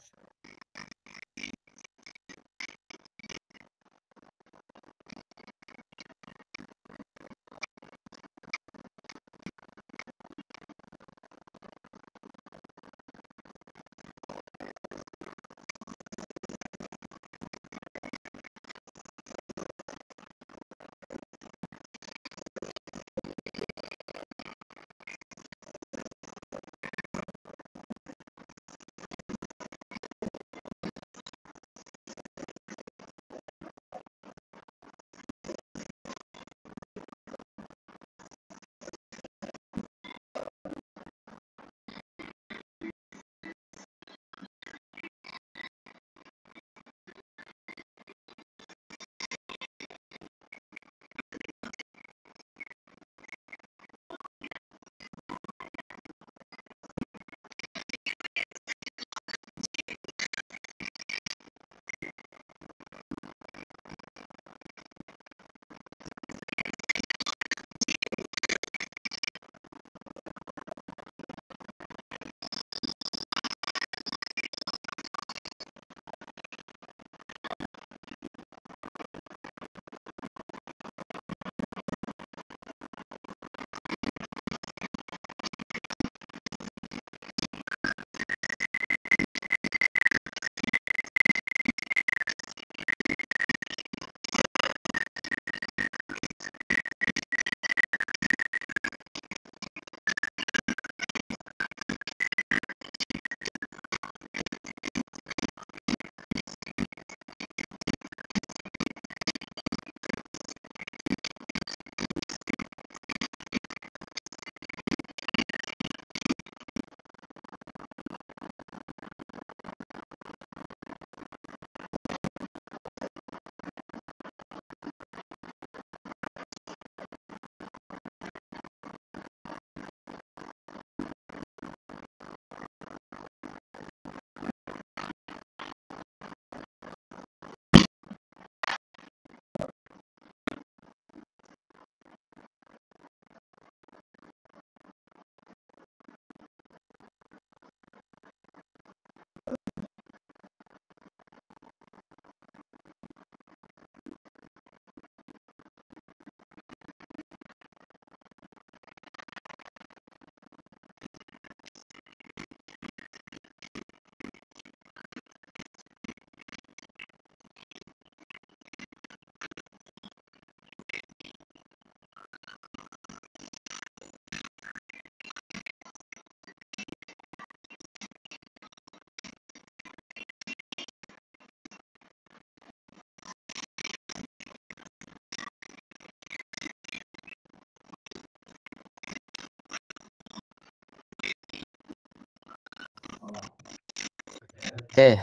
Oke,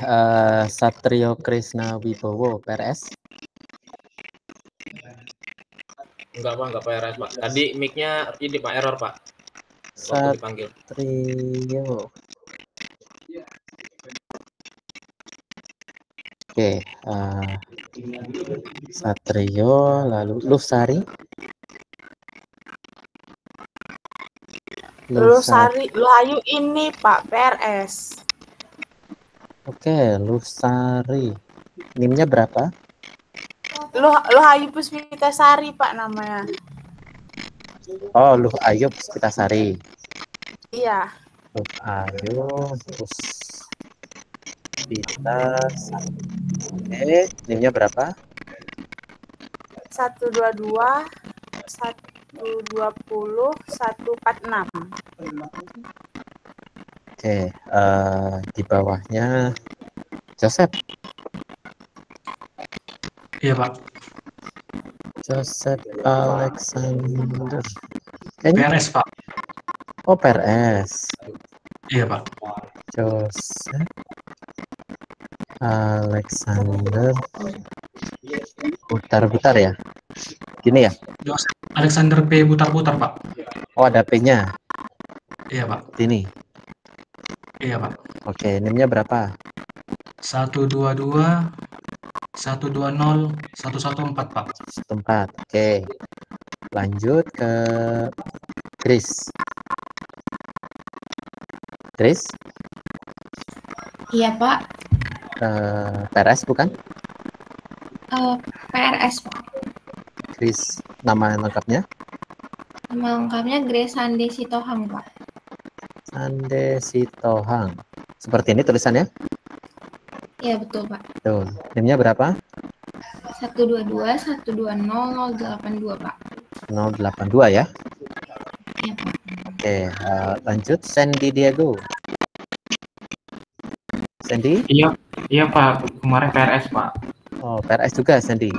Satrio Krisna Wibowo, PRS. Enggak Pak, enggak PRS Pak. Tadi mic-nya ini Pak error Pak. waktu dipanggil. Satrio. Oke, Satrio, lalu Lusari. Lusari, Luhayu ini Pak, PRS. Oke, Lusari. NIM-nya berapa? Luhayu Puspitasari Pak namanya. Oh, Luhayu Puspitasari. Iya. Luhayu Puspitasari. Oke, NIM-nya berapa? 122 120 146. Oke, di bawahnya Joseph. Iya, Pak. Joseph Alexander. Kayaknya PRS, Pak. Oh, PRS. Iya, Pak. Joseph Alexander. Putar-putar ya? Gini ya? Joseph Alexander P. Putar-putar, Pak. Oh, ada P-nya. Iya, Pak. Ini. Iya, Pak. Oke, NIM-nya berapa? 122 120 114, Pak. 114. Oke. Lanjut ke Chris. Chris? Iya, Pak. PRS bukan? PRS, Pak. Chris, nama lengkapnya? Nama lengkapnya Grace Sande Sitohang, Pak. Sande Sitohang. Seperti ini tulisannya? Iya, betul, Pak. Tuh, NIM-nya berapa? 122 120 082, Pak. 082 ya? Iya, Pak. Oke, lanjut Sandy Diego. Sandy? Iya Pak, kemarin PRS Pak. Oh, PRS juga Sandy.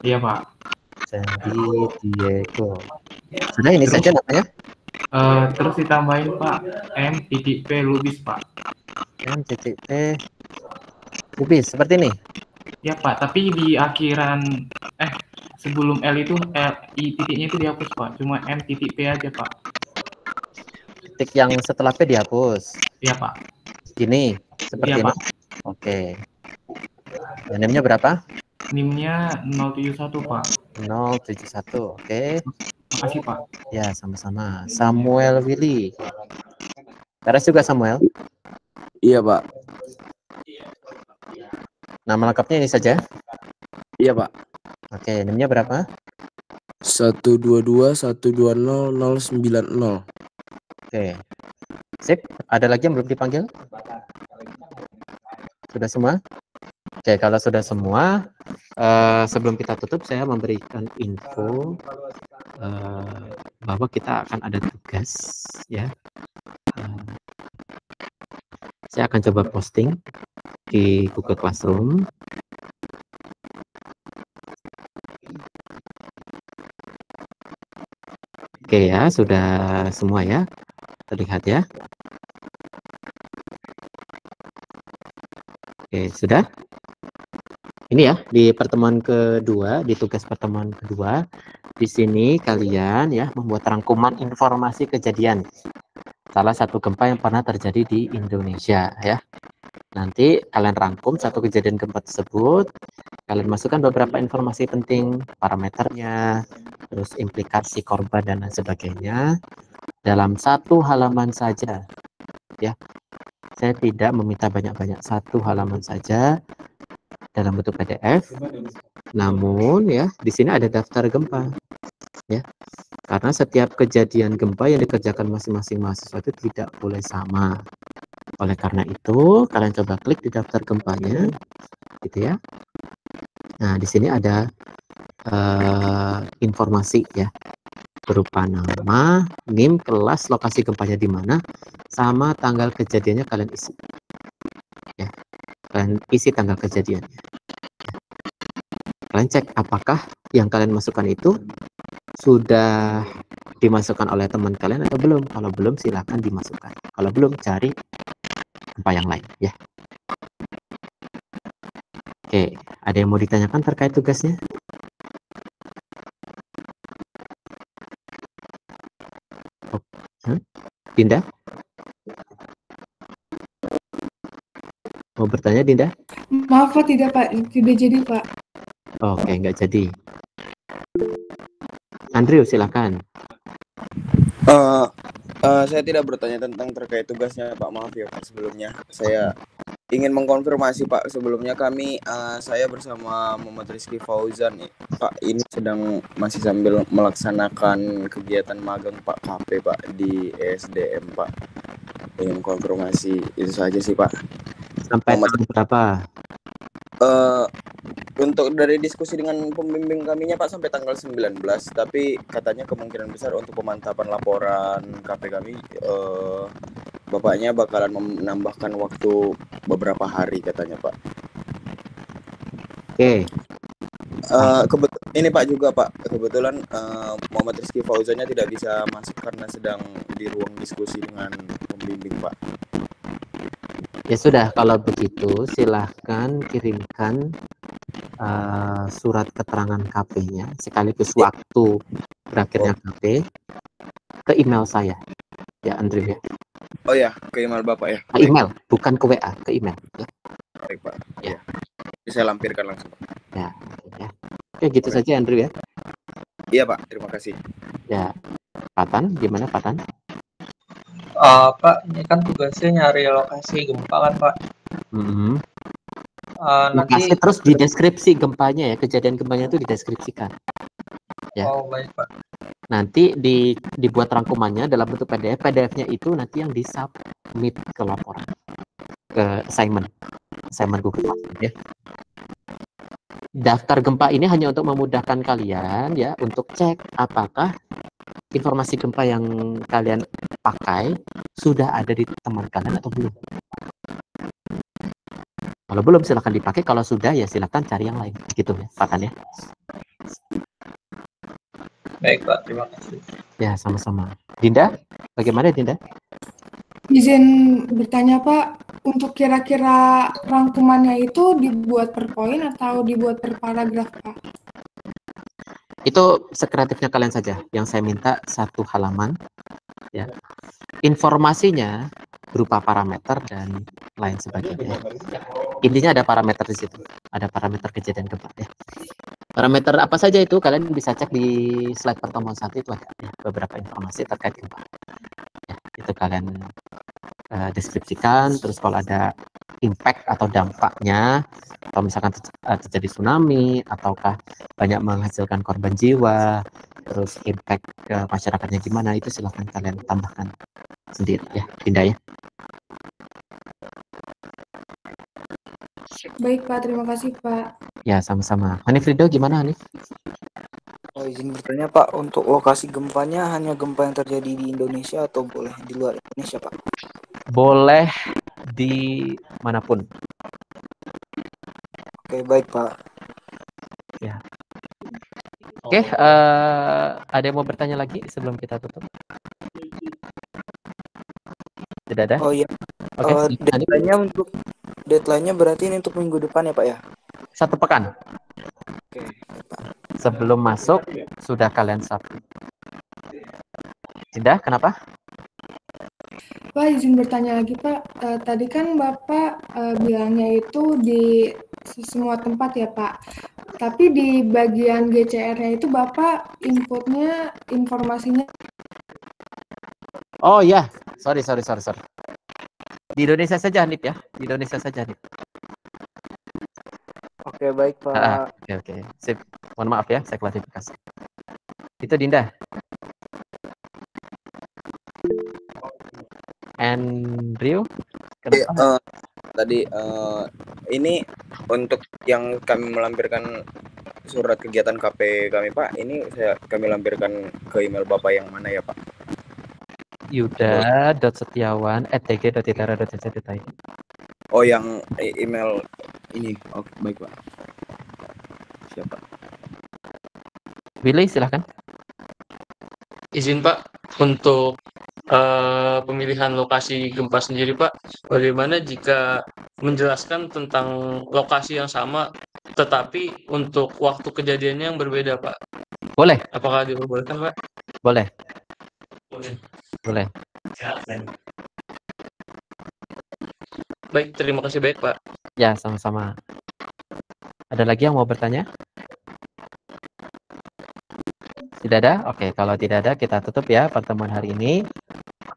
Iya Pak. Sandy Diego. Sudah ini saja namanya? Terus ditambahin Pak M.P Lubis Pak. M.P Lubis seperti ini. Iya Pak, tapi di akhiran sebelum L itu I titiknya itu dihapus Pak, cuma M.P aja Pak. Titik yang setelah P dihapus. Iya Pak. Ini seperti iya, ini. Pak. Oke. Dan NIM-nya berapa? NIM-nya 071 Pak. 071. Oke. Makasih Pak. Ya, sama-sama. Samuel Willy. PRS juga Samuel? Iya Pak. Nama lengkapnya ini saja? Iya Pak. Oke, NIM-nya berapa? 122 120 090. Oke. Sip, ada lagi yang belum dipanggil? Sudah semua? Oke, kalau sudah semua, sebelum kita tutup, saya memberikan info bahwa kita akan ada tugas, ya. Saya akan coba posting di Google Classroom. Oke ya, sudah semua ya, terlihat ya. Oke, sudah. Ini ya, di pertemuan kedua, di tugas pertemuan kedua, di sini kalian ya membuat rangkuman informasi kejadian salah satu gempa yang pernah terjadi di Indonesia ya. Nanti kalian rangkum satu kejadian gempa tersebut, kalian masukkan beberapa informasi penting, parameternya, terus implikasi korban dan lain sebagainya dalam satu halaman saja ya. Saya tidak meminta banyak-banyak, satu halaman saja dalam bentuk PDF. Namun ya, di sini ada daftar gempa ya. Karena setiap kejadian gempa yang dikerjakan masing-masing mahasiswa itu tidak boleh sama. Oleh karena itu, kalian coba klik di daftar gempanya gitu ya. Nah, di sini ada informasi ya, berupa nama, NIM, kelas, lokasi gempanya di mana, sama tanggal kejadiannya kalian isi. Ya, kalian isi tanggal kejadiannya. Ya. Kalian cek apakah yang kalian masukkan itu sudah dimasukkan oleh teman kalian atau belum. Kalau belum, silahkan dimasukkan. Kalau belum, cari gempa yang lain ya. Oke, ada yang mau ditanyakan terkait tugasnya? Dinda? Mau bertanya, Dinda? Maaf Pak, tidak Pak, tidak jadi Pak. Oke, nggak jadi. Andrew, silakan. Saya tidak bertanya tentang terkait tugasnya Pak, maaf ya Pak sebelumnya. Saya ingin mengkonfirmasi Pak, sebelumnya saya bersama Muhammad Rizky Fauzan Pak, ini masih sambil melaksanakan kegiatan magang Pak KP Pak di ESDM Pak. Ingin konfirmasi itu saja sih Pak. Sampai tahun berapa? Untuk dari diskusi dengan pembimbing kaminya Pak sampai tanggal 19, tapi katanya kemungkinan besar untuk pemantapan laporan KP kami Bapaknya bakalan menambahkan waktu beberapa hari katanya Pak. Oke. Ini Pak juga Pak, kebetulan Muhammad Rizky Fauzannya tidak bisa masuk karena sedang di ruang diskusi dengan pembimbing Pak. Ya sudah, kalau begitu silahkan kirimkan surat keterangan KP-nya sekaligus waktu berakhirnya KP ke email saya, ya Andrew ya. Oh ya, ke email Bapak ya? Ke email, bukan ke WA, ke email. Ya. Baik Pak. Ya. Bisa lampirkan langsung Pak. Ya. Oke, gitu saja Andrew ya. Iya Pak, terima kasih. Ya, Patan, gimana Patan? Pak, ini kan tugasnya nyari lokasi gempa kan Pak. Nanti terus di deskripsi gempanya ya, kejadian gempanya itu dideskripsikan. Ya. Oh baik Pak. Nanti dibuat rangkumannya dalam bentuk PDF. PDF-nya itu nanti yang disubmit ke laporan, ke assignment Google Classroom ya. Daftar gempa ini hanya untuk memudahkan kalian ya untuk cek apakah informasi gempa yang kalian pakai sudah ada di teman kalian atau belum. Kalau belum silahkan dipakai, kalau sudah ya silahkan cari yang lain gitu ya Pak ya. Baik Pak, terima kasih. Ya sama-sama. Dinda, bagaimana Dinda? Izin bertanya Pak, untuk kira-kira rangkumannya itu dibuat per poin atau dibuat per paragraf Pak? Itu sekreatifnya kalian saja. Yang saya minta 1 halaman ya. Informasinya berupa parameter dan lain sebagainya. Intinya ada parameter di situ. Ada parameter kejadian gempa ya. Parameter apa saja itu kalian bisa cek di slide pertemuan 1 itu ada ya, beberapa informasi terkait gempa. Ya, itu kalian deskripsikan. Terus kalau ada impact atau dampaknya, atau misalkan terjadi tsunami ataukah banyak menghasilkan korban jiwa, terus impact ke masyarakatnya gimana, itu silahkan kalian tambahkan sendiri ya, Dinda ya. Baik Pak, terima kasih Pak. Ya sama-sama. Hanif Ridho gimana Hanif? Izin bertanya Pak, untuk lokasi gempanya hanya gempa yang terjadi di Indonesia atau boleh di luar Indonesia Pak? Boleh di manapun. Oke, baik Pak. Ya. Oke, ada yang mau bertanya lagi sebelum kita tutup? Tidak ada? Oh iya. Oke, deadline-nya berarti ini untuk minggu depan ya Pak ya? 1 pekan. Oke, Pak. Sebelum masuk sudah kalian submit. Tidak, kenapa? Pak, izin bertanya lagi Pak. Tadi kan Bapak bilangnya itu di semua tempat ya Pak. Tapi di bagian GCR-nya itu Bapak inputnya informasinya. Oh ya, sorry. Di Indonesia saja Hanif ya, di Indonesia saja Hanif. Oke, baik Pak. Oke. Sip. Mohon maaf ya, saya klarifikasi. Itu Dinda. Andrew? Tadi ini untuk yang kami melampirkan surat kegiatan KP kami Pak, ini kami lampirkan ke email Bapak yang mana ya Pak? yuda.setiawan@tg.itara.cc.id. Oh, yang email ini. Oke, baik Pak. Siapa? Willy, silahkan. Izin Pak, untuk pemilihan lokasi gempa sendiri Pak, bagaimana jika menjelaskan tentang lokasi yang sama tetapi untuk waktu kejadiannya yang berbeda Pak? Boleh. Apakah diperbolehkan Pak? Boleh. Baik, terima kasih baik Pak. Ya, sama-sama. Ada lagi yang mau bertanya? Tidak ada? Oke, kalau tidak ada kita tutup ya pertemuan hari ini.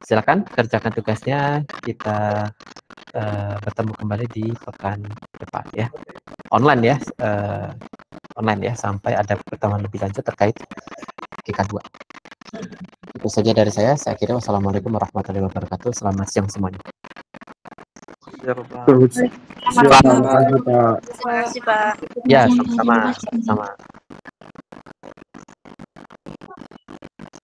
Silakan kerjakan tugasnya. Kita bertemu kembali di pekan depan ya. Online ya. Online ya sampai ada pertemuan lebih lanjut terkait GK2. Itu saja dari saya. Saya kira wassalamualaikum warahmatullahi wabarakatuh. Selamat siang semuanya. Terima Terima kasih, Pak. Ya, sama-sama.